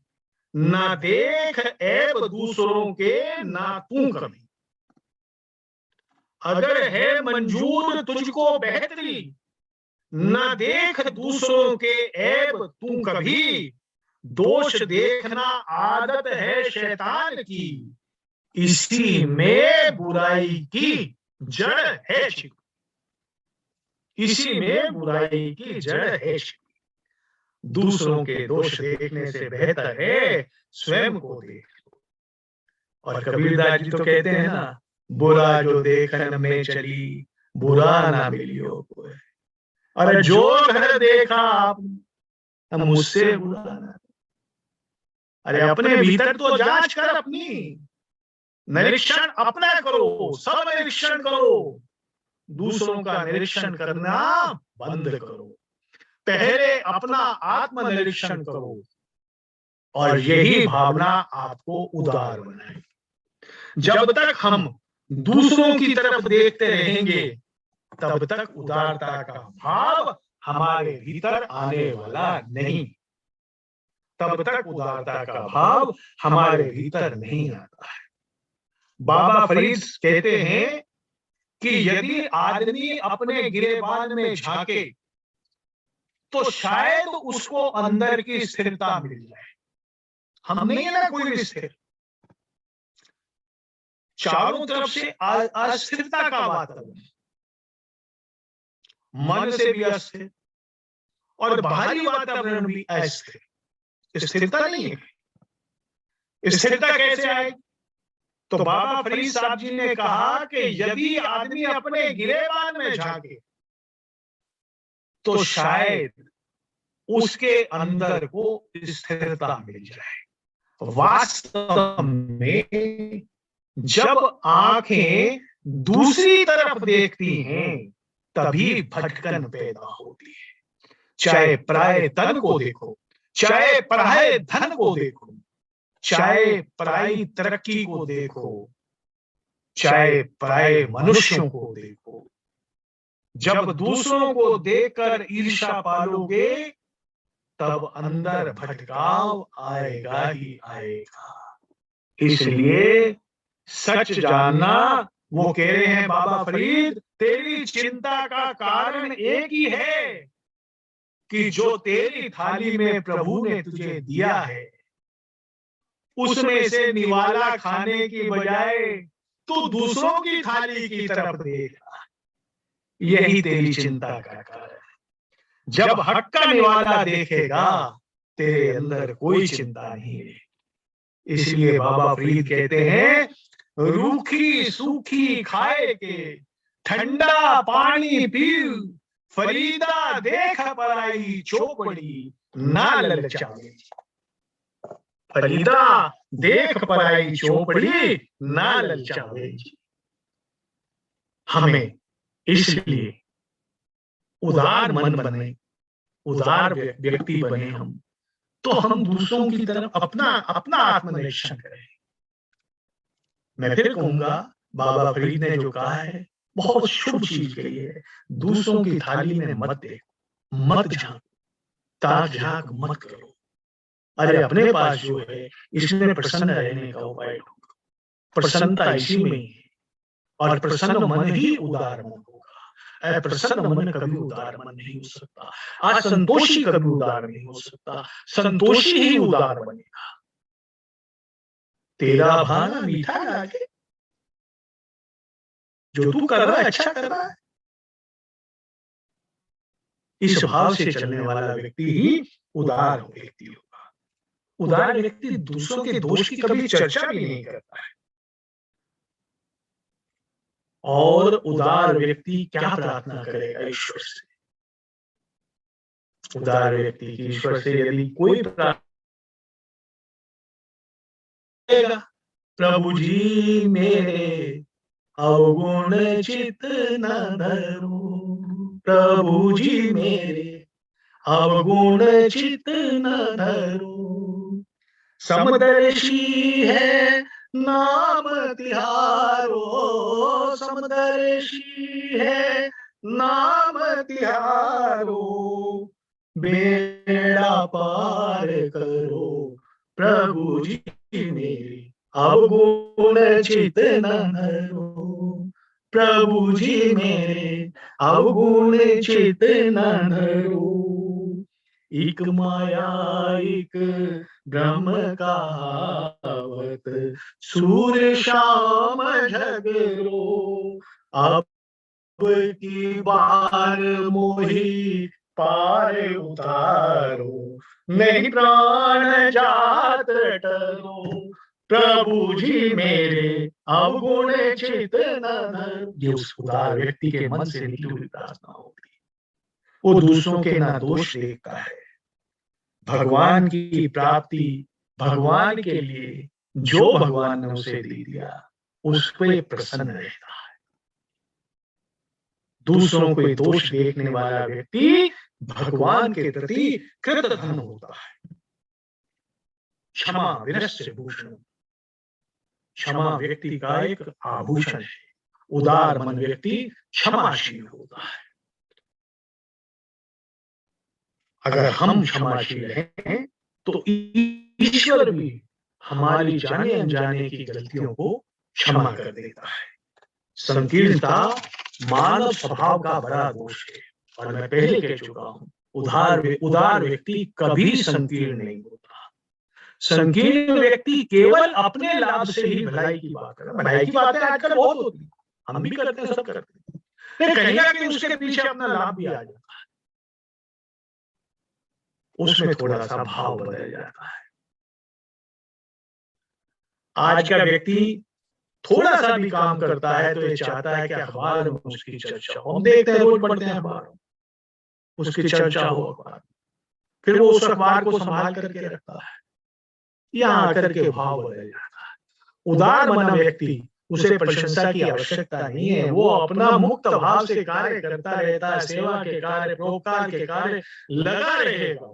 ना देख ऐब दूसरों के, ना तू कभी। अगर है मंजूर तुझको बेहतरी, ना देख दूसरों के ऐब तू कभी। दोष देखना आदत है शैतान की, इसी में बुराई की जड़ है छिपी। इसी में बुराई की जड़ है छिपी। दूसरों के दोष देखने से बेहतर है स्वयं को देख लो। और कबीरदास जी तो कहते हैं ना, बुरा जो देखन में चली बुरा ना मिलियो कोई। अरे जो घर देखा आपने मुझसे बुरा ना। अरे अपने भीतर तो जांच कर, अपनी निरीक्षण अपना करो, सब निरीक्षण करो, दूसरों का निरीक्षण करना बंद करो। पहले अपना आत्म निरीक्षण करो और यही भावना आपको उदार बनाएगी। जब तक हम दूसरों की तरफ देखते रहेंगे तब तक उदारता का भाव हमारे भीतर आने वाला नहीं, तब तक उदारता का भाव हमारे भीतर नहीं आता है। बाबा फरीद कहते हैं कि यदि आदमी अपने गिरेबान में झांके तो शायद उसको अंदर की स्थिरता मिल जाए। हम नहीं है ना कोई भी स्थिर, चारों तरफ से अस्थिरता का वातावरण, मन से भी अस्थिर और बाहरी वातावरण भी अस्थिर, स्थिरता नहीं है। स्थिरता कैसे आएगी? तो बाबा फरीद साहब जी ने कहा कि यदि आदमी अपने गिरेबान में झांके तो शायद उसके अंदर को स्थिरता मिल जाए। वास्तव में जब आंखें दूसरी तरफ देखती हैं तभी भटकन पैदा होती है। चाहे पराये तन को देखो, चाहे पराये धन को देखो, चाहे पराई तरक्की को देखो, चाहे पराये मनुष्यों को देखो, जब दूसरों को देखकर ईर्ष्या पालोगे तब अंदर भटकाव आएगा ही आएगा। इसलिए सच जानना, वो कह रहे हैं बाबा फरीद, तेरी चिंता का कारण एक ही है कि जो तेरी थाली में प्रभु ने तुझे दिया है उसमें से निवाला खाने की बजाय तू दूसरों की थाली की तरफ देखा। यही तेरी चिंता का कारण है। जब हक का निवाला देखेगा तेरे अंदर कोई चिंता नहीं है। इसलिए बाबा फरीद कहते हैं, रूखी सूखी खाए के ठंडा पानी पीव, फरीदा देख पराई चौपड़ी ना ललचावे। फरीदा देख पराई चौपड़ी ना ललचावे। हमें इसलिए उदार मन बने, उदार व्यक्ति बने हम, तो हम दूसरों की तरफ अपना आत्मनिरीक्षण करें। मैं फिर कहूंगा, बाबा फरीद ने जो कहा है बहुत शुभ चीज कही है। दूसरों की थाली में मत देखो, मत झांको, ताक झांक मत करो। अरे अपने पास जो है इसमें प्रसन्न रहने का उपाय ढूंढो। प्रसन्नता इसी में ही है और प्रसन्न मन ही उदार मन होगा। अप्रसन्न मन कभी उदार मन नहीं हो सकता। असंतोषी कभी उदार नहीं हो सकता। संतोषी ही उदार बनेगा। तेरा भाना मीठा लागे, जो तू कर रहा है अच्छा कर रहा है, इस भाव से चलने वाला व्यक्ति ही उदार व्यक्ति होगा। उदार व्यक्ति दूसरों के दोष की कभी चर्चा भी नहीं करता है। और उदार व्यक्ति क्या प्रार्थना करेगा ईश्वर से? उदार व्यक्ति की ईश्वर से यदि कोई प्रार्थना, प्रभु जी मेरे अवगुण चित न धरो, प्रभु जी मेरे अवगुण चित न धरो। समदर्शी है नाम तिहारो, समदर्शी है नाम तिहारो, बेड़ा पार करो प्रभु जी मेरे अवगुण चित न धरो, प्रभु जी मेरे अवगुण चित न धरो। एक माया एक ब्रह्म कहावत, सूर्य शाम झगरो, अब की बार मोही पार उतारो, नहीं प्राण जात टरो, प्रभु जी मेरे अवगुण चित न धरो। ये उस उदार व्यक्ति के मन से निकली हुई प्रार्थना होती है। वो दूसरों के ना दोष देखता है, भगवान की प्राप्ति, भगवान के लिए जो भगवान ने उसे दे दिया उस पे प्रसन्न रहता है। दूसरों को दोष देखने वाला व्यक्ति भगवान के प्रति कृतघ्न होता है। क्षमा वीरस्य भूषण, क्षमा व्यक्ति का एक आभूषण है। उदार मन व्यक्ति क्षमाशील होता है। अगर हम क्षमाशील हैं तो ईश्वर भी हमारी जाने अनजाने की गलतियों को क्षमा कर देता है। संकीर्णता मानव स्वभाव का बड़ा दोष है और मैं पहले कह चुका हूं, उदार व्यक्ति कभी संकीर्ण नहीं होता। संकीर्ण व्यक्ति केवल अपने लाभ से ही भलाई की बात करता है। भलाई की बातें आजकल बहुत होती है, हम भी करते हैं, सब करते हैं, कहीं ना कहीं उसके पीछे अपना लाभ भी आ जाता है, उसमें थोड़ा सा भाव बदल जाता है। आज का व्यक्ति थोड़ा सा भी काम करता है तो ये चाहता है कि अखबार में उसकी चर्चा हो। हम देखते हैं, रोज पढ़ते हैं अखबार, उसकी चर्चा हो अखबार, फिर वो उस अखबार को संभाल करके रखता है, यहाँ आकर के भाव बदल जाता है। उदार मन व्यक्ति, उसे प्रशंसा की आवश्यकता नहीं है, वो अपना मुक्त भाव से कार्य करता रहता है, सेवा के कार्य, परोपकार के कार्य लगा रहेगा।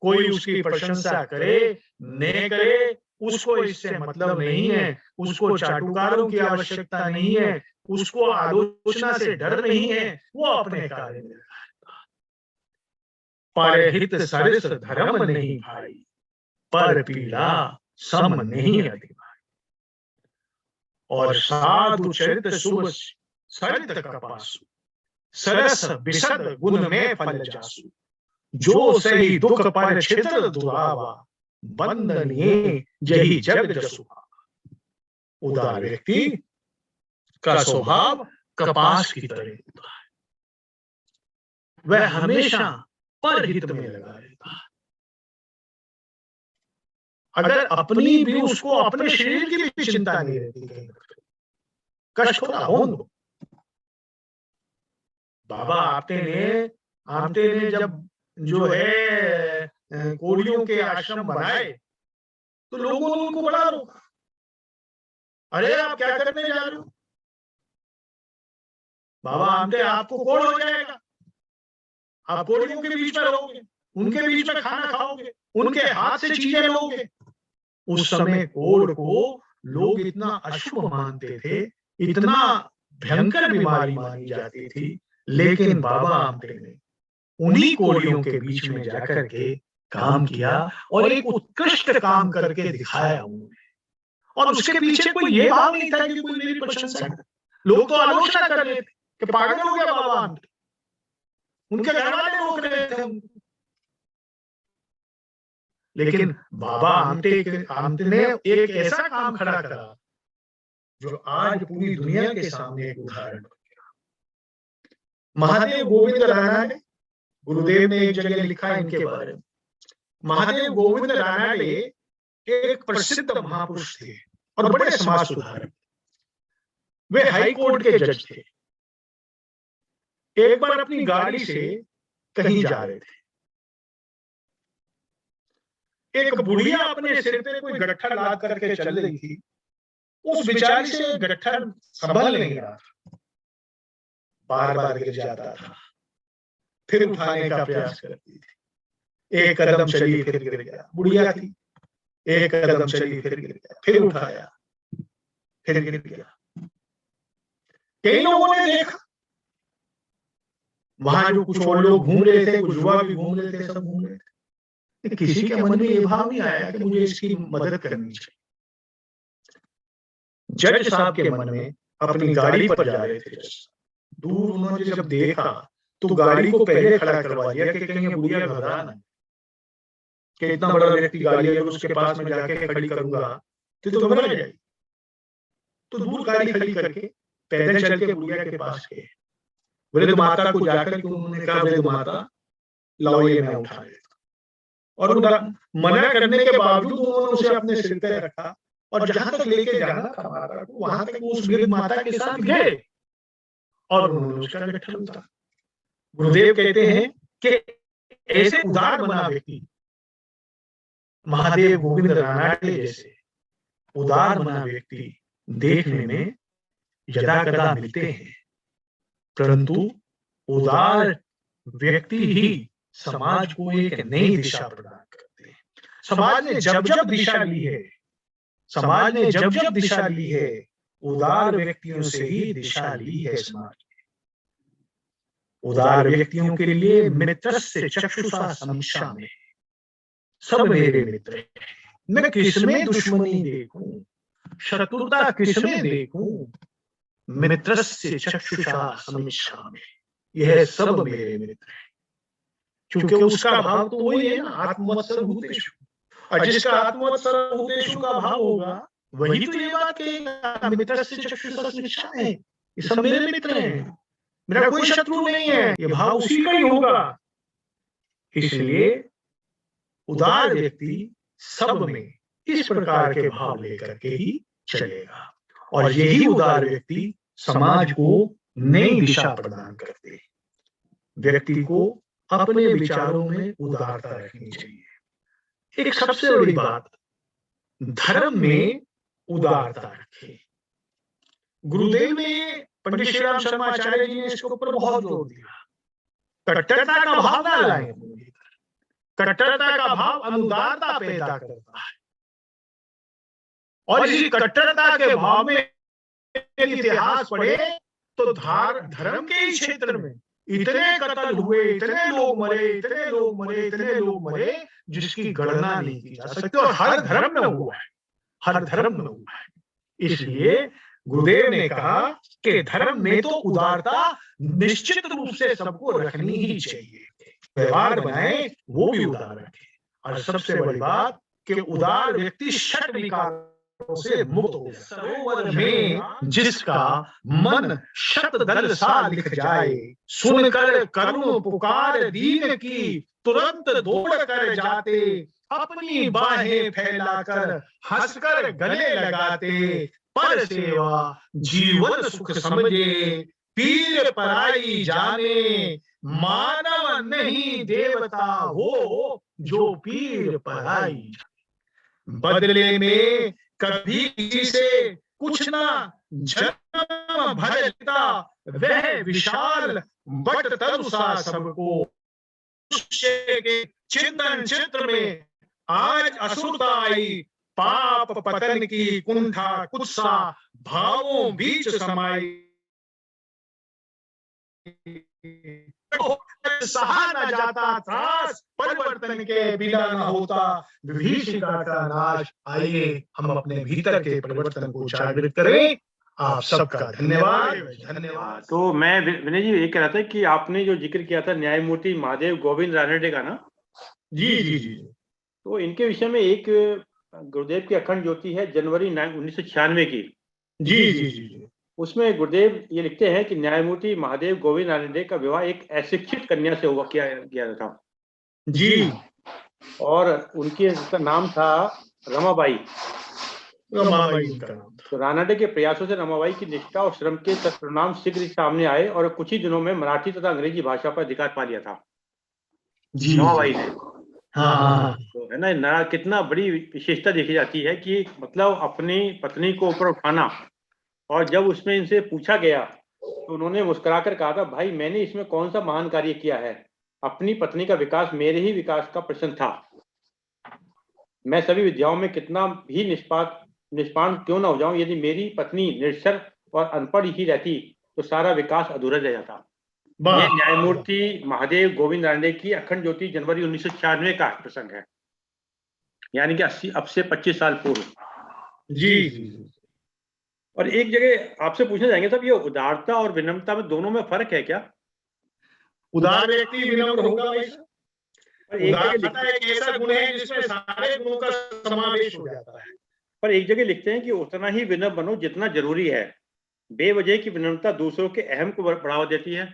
कोई उसकी प्रशंसा करे न करे उसको इससे मतलब नहीं है, उसको चाटुकारों की आवश्यकता नहीं है, उसको आलोचना से डर नहीं है, वो अपने कार्य में रहता है। परहित सरस धर्म नहीं भाई, पर पीड़ा सम नहीं अधिभाई। और साधु चरित शुभ सरित कपासु, सरस विशद गुण में फल जासु, जो सही दुख पर छिद्र दुरावा, बंधनिये जही जग जसु। उदार व्यक्ति का स्वभाव कपास की तरह होता है, वह हमेशा परहित में लगा रहता है। अगर अपनी भी उसको अपने शरीर की भी चिंता नहीं रहती, कष्ट थोड़ा हो दो। बाबा आपते ने जब जो है कोड़ियों के आश्रम बनाए तो लोगों ने उनको बड़ा रोका, अरे आप क्या करने जा रहे हो? बाबा आमते आपको कोड़ हो जाएगा, आप कोड़ियों के बीच में रहोगे, उनके बीच में खाना खाओगे, उनके हाथ से चीजें लोगे। उस समय कोड़ को लोग इतना अशुभ मानते थे, इतना भयंकर बीमारी मानी जाती थी, लेकिन बाबा आमते ने उन्हीं कोड़ियों के बीच में जाकर के काम किया और एक उत्कृष्ट काम करके दिखाया उन्होंने। और उसके पीछे कोई ये भाव नहीं था कि कोई मेरी प्रशंसा करे। लोग तो आलोचना कर रहे थे कि पागल हो गया बाबा आमटे, उनके घर वाले रोक रहे थे उनको। लेकिन बाबा आमटे ने एक ऐसा काम खड़ा करा जो आज पूरी दुनिया के सामने एक उदाहरण बन गया। महादेव गोविंद रानडे, गुरुदेव ने एक जगह लिखा इनके बारे में। महादेव गोविंद रानडे एक प्रसिद्ध महापुरुष थे और बड़े समाज सुधारक। वे हाई कोर्ट के जज थे। एक बार अपनी गाड़ी से कहीं जा रहे थे, एक बुढ़िया अपने सिर पे कोई गट्ठर लाद करके चल रही थी। उस बेचारी से गट्ठर संभल नहीं रहा था, बार बार गिर जाता था, फिर उठाने का प्रयास करती थी। एक कदम चली फिर गिर गया, बुढ़िया थी। एक कदम चली फिर गिर गया, फिर उठाया फिर गिर गया। कई लोगों ने देखा, वहां जो कुछ और लोग घूम रहे थे, कुछ युवा भी घूम रहे थे, सब घूम रहे थे। किसी के मन में ये भाव नहीं आया कि मुझे इसकी मदद करनी चाहिए। जज साहब के मन में, अपनी गाड़ी पर जा रहे थे, दूर उन्होंने जब देखा तो गाड़ी को पहले खड़ा करवा दिया कि कहीं ये बुढ़िया घबरा ना, कि इतना बड़ा व्यक्ति गाड़ी अगर उसके पास में जाके खड़ी करूंगा तो घबरा जाएगी। तो दूर गाड़ी खड़ी करके पैदल चल के बुढ़िया के पास गए। वृद्ध माता को जाकर के उन्होंने कहा, वृद्ध माता लाओ ये मैं उठा लेता हूं। और मना करने के बावजूद उन्होंने उसे अपने सिर पे रखा और जहां तक लेके जाना था माता को, वहां तक वो उस वृद्ध माता के साथ गए और उन्होंने उसका गट्ठर उतारा। गुरुदेव कहते हैं कि ऐसे उदार मना व्यक्ति महादेव गोविंद रानाडे जैसे उदार मना व्यक्ति देखने में यदा कदा मिलते हैं, परंतु उदार व्यक्ति ही समाज को एक नई दिशा प्रदान करते हैं। समाज ने जब जब दिशा ली है, समाज ने जब जब दिशा ली है, उदार व्यक्तियों से ही दिशा ली है समाज ने। उदार व्यक्तियों के लिए मित्रस्य चक्षुषा समिक्षामि, सब मेरे मित्र हैं। मैं किसमें दुश्मनी देखूं, शत्रुता किसमें देखूं, मित्रस्य चक्षुषा समिक्षामि, यह सब मेरे मित्र हैं। क्योंकि उसका भाव तो वही है ना, आत्मवत्सल भूतेषु, और जिसका आत्मवत्सल भूतेषु का भाव होगा वही तो ये बात कहेगा मित्रस्य चक्षुषा समिक्षामि, ये सब मेरे मित्र हैं, मेरा कोई शत्रु नहीं है, ये भाव उसी का ही होगा। इसलिए उदार व्यक्ति सब में इस प्रकार के भाव लेकर के ही चलेगा और यही उदार व्यक्ति समाज को नई दिशा प्रदान करते हैं। व्यक्ति को अपने विचारों में उदारता रखनी चाहिए। एक सबसे बड़ी बात, धर्म में उदारता रखें। गुरुदेव ने, पंडित श्री राम शर्मा आचार्य जी ने इसके ऊपर बहुत जोर दिया। कट्टरता का भाव ना लाएं, कट्टरता का भाव अनुदारता पैदा करता है और इसी कट्टरता के भाव में इतिहास पढ़े तो धर्म के ही क्षेत्र में इतने कत्ल हुए, इतने लोग मरे, इतने लोग मरे, इतने लोग मरे, जिसकी गणना नहीं की जा सकती और हर धर्म में हुआ है, हर धर्म में हुआ है। इसलिए गुरुदेव ने कहा कि धर्म में तो उदारता निश्चित रूप से सबको रखनी ही चाहिए। व्यवहार बनाए वो भी उदार रखे और सबसे बड़ी बात कि उदार व्यक्ति षट विकारों से मुक्त हो। सरोवर में जिसका मन शतदल सा लिख जाए, सुनकर करुण पुकार दीन की तुरंत दौड़ कर जाते, अपनी बाहें फैलाकर हंसकर गले लगाते, पर सेवा जीवन सुख समझे, पीर पराई जाने, मानव नहीं देवता हो जो पीर पराई। बदले में कभी किसी से कुछ ना जन्म भर लेता, वह विशाल बट तरुसा सबको। के चिंतन चित्र में आज असुरता आई, पाप पतन की कुंठा कुत्सा भावों बीच समाई। सहा न जाता त्रास, परिवर्तन के बिना न होता विभीषिका का नाश। आइए हम अपने भीतर के परिवर्तन को जागृत करें। आप सबका धन्यवाद, धन्यवाद। तो मैं विनय जी ये कह रहा था कि आपने जो जिक्र किया था न्यायमूर्ति महादेव गोविंद रानडे का ना, जी जी जी, तो इनके विषय में एक गुरुदेव की अखंड ज्योति है जनवरी 1996 की। जी जी जी, उसमें गुरुदेव ये लिखते हैं कि न्यायमूर्ति महादेव गोविंद रानडे का विवाह एक अशिक्षित कन्या से हुआ किया गया था जी, और उनके नाम था रमाबाई। तो रानडे के प्रयासों से रमाबाई की निष्ठा और श्रम के परिणाम शीघ्र ही सामने आए और कुछ ही दिनों में मराठी तथा अंग्रेजी भाषा पर अधिकार पा लिया था रमाबाई ने। हाँ, तो है ना, कितना बड़ी विशेषता देखी जाती है कि मतलब अपनी पत्नी को ऊपर उठाना। और जब उसमें इनसे पूछा गया तो उन्होंने मुस्कुराकर कहा था, भाई मैंने इसमें कौन सा महान कार्य किया है, अपनी पत्नी का विकास मेरे ही विकास का प्रश्न था। मैं सभी विद्याओं में कितना भी निष्पाण क्यों ना हो जाऊं, यदि मेरी पत्नी निरक्षर और अनपढ़ ही रहती तो सारा विकास अधूरा रह जाता। ये न्यायमूर्ति महादेव गोविंद रानडे की अखंड ज्योति जनवरी 1996 का प्रसंग है, यानी कि अब से 25 साल पूर्व। जी। और एक जगह आपसे पूछना चाहेंगे साहब, ये उदारता और विनम्रता में दोनों में फर्क है क्या? उदार व्यक्ति विनम्र होगा भाई साहब। उदारता एक ऐसा गुण है जिसमें सारे गुणों का समावेश हो जाता है। पर एक जगह लिखते हैं कि उतना ही विनम्र बनो जितना जरूरी है, बेवजह की विनम्रता दूसरों के अहम को बढ़ावा देती है।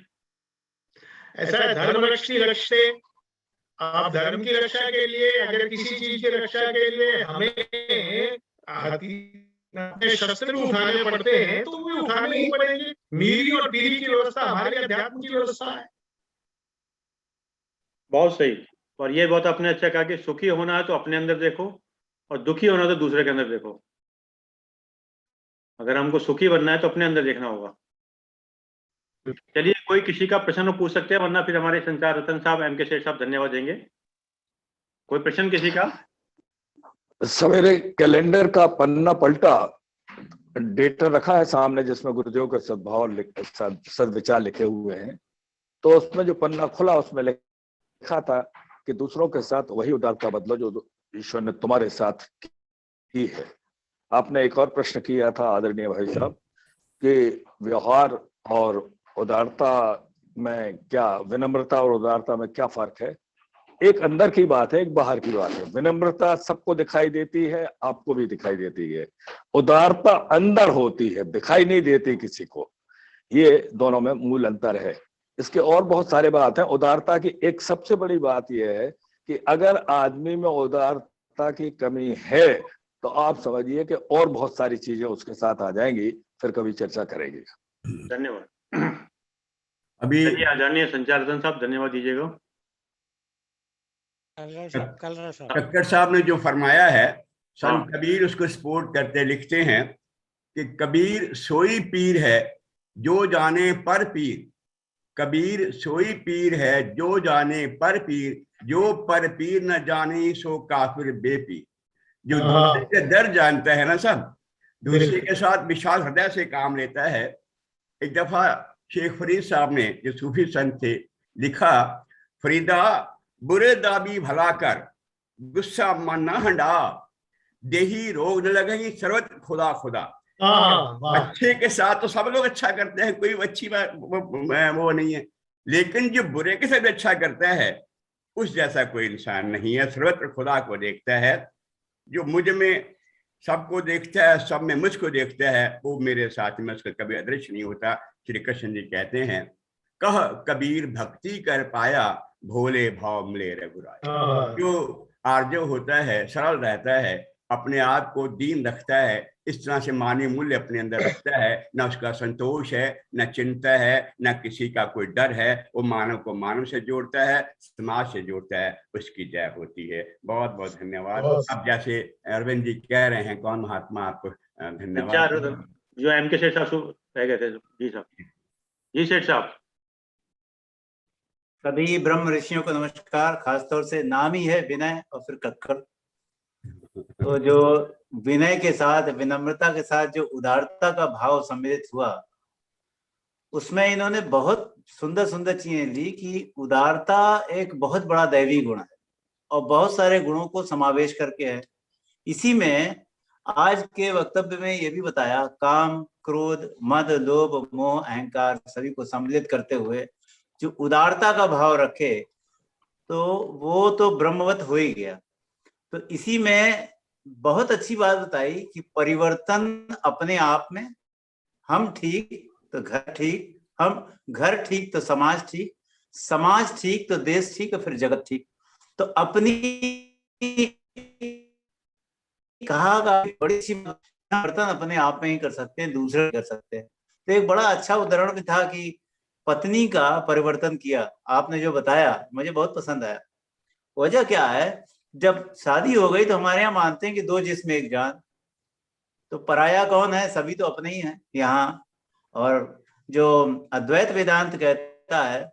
ऐसा है, धर्म रक्षते आप धर्म की रक्षा के लिए, अगर किसी चीज की रक्षा के लिए हमें अपने शस्त्र उठाने पड़ते हैं तो वो उठाने ही पड़ेंगे। मीरी और पीरी की व्यवस्था हमारे अध्यात्म की व्यवस्था है। बहुत सही। और ये बहुत आपने अच्छा कहा कि सुखी होना है तो अपने अंदर देखो और दुखी होना है तो दूसरे के अंदर देखो। अगर हमको सुखी बनना है तो अपने अंदर देखना होगा। चलिए, कोई किसी का प्रश्न पूछ सकते हैं, वरना फिर हमारे संचार रतन साहब, एम के सेठ साहब धन्यवाद देंगे। कोई प्रश्न किसी का? सवेरे कैलेंडर का पन्ना पलटा, डेटा रखा है सामने जिसमें गुरुदेव के सद्भाव सदविचार लिखे हुए हैं, तो उसमें जो पन्ना खुला उसमें लिखा था कि दूसरों के साथ वही उदारता बदलो जो ईश्वर ने तुम्हारे साथ की है। आपने एक और प्रश्न किया था आदरणीय भाई साहब कि व्यवहार और उदारता में क्या, विनम्रता और उदारता में क्या फर्क है। एक अंदर की बात है, एक बाहर की बात है। विनम्रता सबको दिखाई देती है, आपको भी दिखाई देती है। उदारता अंदर होती है, दिखाई नहीं देती किसी को। ये दोनों में मूल अंतर है। इसके और बहुत सारे बात है। उदारता की एक सबसे बड़ी बात यह है कि अगर आदमी में उदारता की कमी है तो आप समझिए कि और बहुत सारी चीजें उसके साथ आ जाएंगी, फिर कभी चर्चा करेंगे। धन्यवाद। अभी आदरणीय संचार रतन साहब धन्यवाद दीजिएगा। कक्कड़ साहब ने जो फरमाया है, संत कबीर उसको सपोर्ट करते लिखते हैं कि कबीर सोई पीर है जो जाने पर पीर, कबीर सोई पीर है जो जाने पर पीर, जो पर पीर न जाने सो काफिर बेपीर। जो दूसरे के दर्द जानता है ना सब, दूसरे के साथ विशाल हृदय से काम लेता है। एक दफा शेख फरीद साहब ने, जो सूफी संत थे, लिखा, फरीदा बुरे दाबी भला कर, गुस्सा मन न हंडा, देही रोग न लगे सर्वत खुदा खुदा। अच्छे के साथ तो सब लोग अच्छा करते हैं, कोई अच्छी बात वो नहीं है, लेकिन जो बुरे के साथ अच्छा करता है उस जैसा कोई इंसान नहीं है। सर्वत्र खुदा को देखता है। जो मुझ में सबको देखता है, सब में मुझको देखता है, वो मेरे साथ में उसका कभी अदृश्य नहीं होता। श्री कृष्ण जी कहते हैं, कह कबीर भक्ति कर पाया, भोले भाव मिले रघुराया। जो आर्जव होता है, सरल रहता है, अपने आप को दीन रखता है, इस तरह से मानवीय मूल्य अपने अंदर रखता है, न उसका संतोष है, न चिंता है, न किसी का कोई डर है, वो मानव को मानव से जोड़ता है, समाज से जोड़ता है, उसकी जय होती है। बहुत बहुत धन्यवाद। अब जैसे अरविंद जी कह रहे हैं, कौन महात्मा, आपको धन्यवाद। जो एम के सेठ साहब कह गए थे। जी साहब, जी सेठ साहब। सभी ब्रह्म ऋषियों को नमस्कार। खासतौर से नाम ही है विनय और फिर कक्कड़, तो जो विनय के साथ, विनम्रता के साथ जो उदारता का भाव सम्मिलित हुआ, उसमें इन्होंने बहुत सुंदर सुंदर चीजें ली कि उदारता एक बहुत बड़ा दैवी गुण है और बहुत सारे गुणों को समावेश करके है। इसी में आज के वक्तव्य में ये भी बताया, काम, क्रोध, मद, लोभ, मोह, अहंकार सभी को सम्मिलित करते हुए जो उदारता का भाव रखे तो वो तो ब्रह्मवत हो ही गया। तो इसी में बहुत अच्छी बात बताई कि परिवर्तन अपने आप में, हम ठीक तो घर ठीक, हम घर ठीक तो समाज ठीक, समाज ठीक तो देश ठीक और फिर जगत ठीक। तो अपनी कहा बड़ी सी परिवर्तन अपने आप में ही कर सकते हैं, दूसरे कर सकते हैं। तो एक बड़ा अच्छा उदाहरण भी था कि पत्नी का परिवर्तन किया। आपने जो बताया मुझे बहुत पसंद आया। वजह क्या है, जब शादी हो गई तो हमारे यहाँ मानते हैं कि दो जिस्म एक जान, तो पराया कौन है, सभी तो अपने ही हैं यहाँ। और जो अद्वैत वेदांत कहता है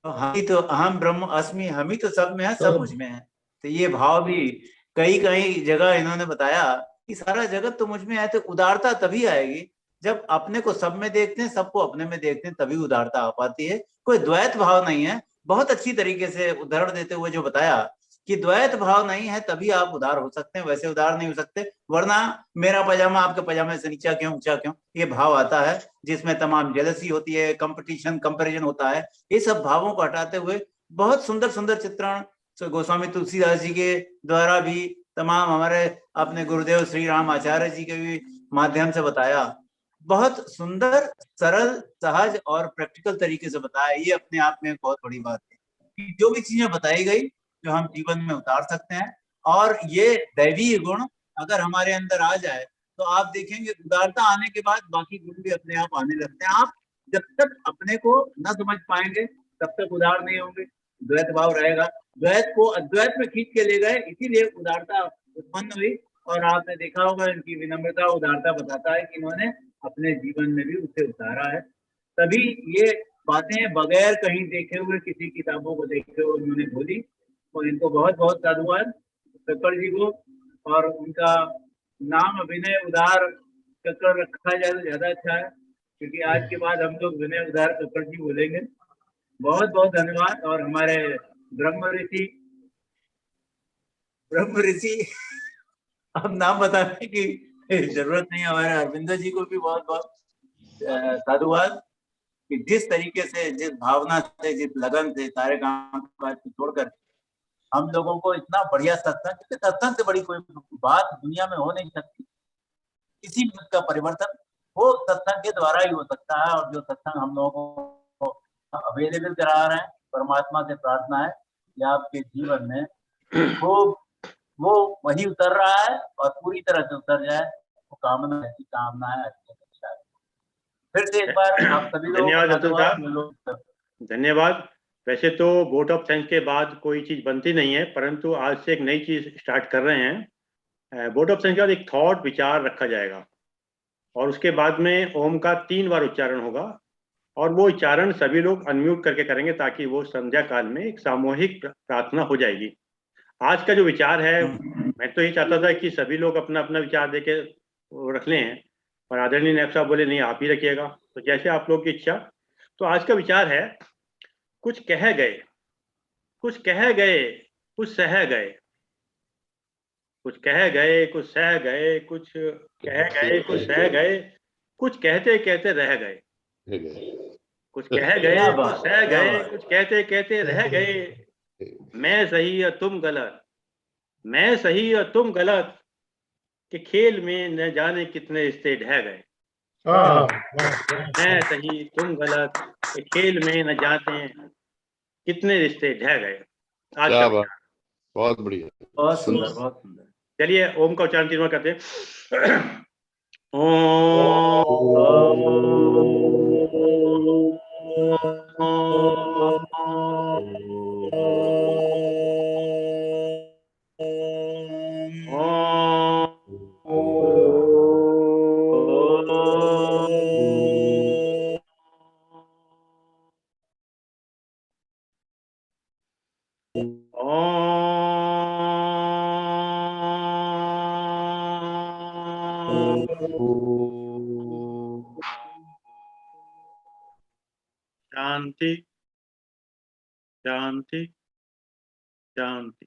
तो हम ही तो अहम ब्रह्म अस्मि, हम ही तो सब में है, सब मुझ में है। तो ये भाव भी कई कई जगह इन्होंने बताया कि सारा जगत तो मुझ में है। तो उदारता तभी आएगी जब अपने को सब में देखते हैं, सबको अपने में देखते हैं, तभी उदारता आ पाती है। कोई द्वैत भाव नहीं है। बहुत अच्छी तरीके से उदाहरण देते हुए जो बताया कि द्वैत भाव नहीं है तभी आप उदार हो सकते हैं, वैसे उदार नहीं हो सकते। वरना मेरा पजामा आपके पजामे से नीचा क्यों, ऊंचा क्यों, ये भाव आता है जिसमें तमाम जेलसी होती है, कंपटीशन, कंपैरिजन होता है। ये सब भावों को हटाते हुए बहुत सुंदर सुंदर चित्रण गोस्वामी तुलसीदास जी के द्वारा भी, तमाम हमारे अपने गुरुदेव श्री राम आचार्य जी के भी माध्यम से बताया। बहुत सुंदर, सरल, सहज और प्रैक्टिकल तरीके से बताया। ये अपने आप में बहुत बड़ी बात है। जो भी चीजें बताई गई जो हम जीवन में उतार सकते हैं। और ये दैवीय गुण अगर हमारे अंदर आ जाए तो आप देखेंगे उदारता आने के बाद बाकी गुण भी अपने आप आने लगते हैं। आप जब तक अपने को न समझ पाएंगे तब तक उदार नहीं होंगे, द्वैत भाव रहेगा। द्वैत को अद्वैत में खींच के ले गए, इसीलिए उदारता उत्पन्न हुई। और आपने देखा होगा इनकी विनम्रता उदारता बताता है कि इन्होंने अपने जीवन में भी उसे उतारा है। तभी ये बातें बगैर कहीं देखे हुए, किसी किताबों को देखे हुए उन्होंने बोली। और इनको बहुत बहुत साधुवाद कक्कड़ जी को। और उनका नाम विनय उदार कक्कड़ रखा जाए तो ज्यादा अच्छा है, क्योंकि आज के बाद हम लोग विनय उदार कक्कड़ जी बोलेंगे। बहुत बहुत धन्यवाद। और हमारे ब्रह्म ऋषि अब नाम बताने की जरूरत नहीं, हमारे अरविंदो जी को भी बहुत बहुत साधुवाद कि जिस तरीके से, जिस भावना से, जिस लगन से सारे काम काज छोड़कर हम लोगों को इतना बढ़िया सत्संग, क्योंकि सत्संग से बड़ी कोई बात दुनिया में हो नहीं सकती। किसी भी का परिवर्तन वो सत्संग के द्वारा ही हो सकता है। और जो सत्संग हम लोगों को अवेलेबल करा रहे हैं, परमात्मा से प्रार्थना है कि आपके जीवन में वो वही उतर रहा है और पूरी तरह से उतर जाए। वो कामना ऐसी कामना है। फिर से एक बार आप सभी धन्यवाद। धन्यवाद। वैसे तो बोट ऑफ साइंस के बाद कोई चीज बनती नहीं है, परंतु आज से एक नई चीज स्टार्ट कर रहे हैं। बोट ऑफ साइंस के बाद एक थॉट, विचार रखा जाएगा और उसके बाद में ओम का 3 बार उच्चारण होगा। और वो उच्चारण सभी लोग अनम्यूट करके करेंगे ताकि वो संध्या काल में एक सामूहिक प्रार्थना हो जाएगी। आज का जो विचार है, मैं तो ये चाहता था कि सभी लोग अपना अपना विचार देके रख लें, और आदरणीय नायब साहब बोले नहीं आप ही रखिएगा, तो जैसे आप लोग की इच्छा। तो आज का विचार है, कुछ कह गए, कुछ कह गए, कुछ सह गए, कुछ कह गए, कुछ सह गए, कुछ कह गए, कुछ सह गए, कुछ कहते कहते रह गए, कुछ कह गए, कुछ सह गए, कुछ कहते कहते रह गए। मैं सही और तुम गलत, मैं सही और तुम गलत, कि खेल में न जाने कितने रिश्ते ढह गए। मैं सही तुम गलत, कि खेल में न जाने कितने रिश्ते ढह गए। आज का बहुत बढ़िया, बहुत सुंदर, बहुत सुंदर। चलिए ओम का उच्चारण 3 बार करते हैं। शांति शांति शांति।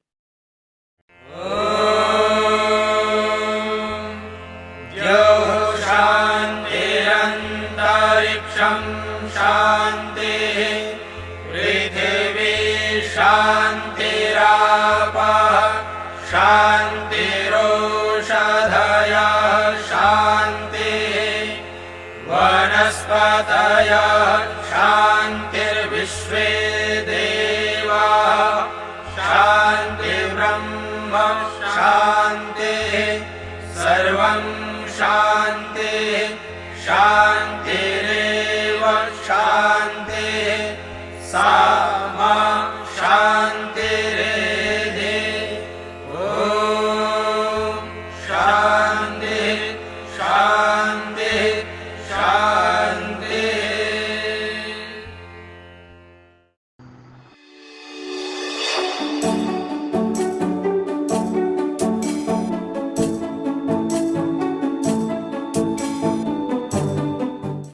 शान्तिरन्तरिक्षं शान्तिः पृथिवी शान्तिरापः शान्तिरोषधयः शान्तिः वनस्पतयः शान्तिर्विश्वे देवाः शान्तिर्ब्रह्म शान्तिः सर्वं शान्तिः शान्तिरेव शान्तिः।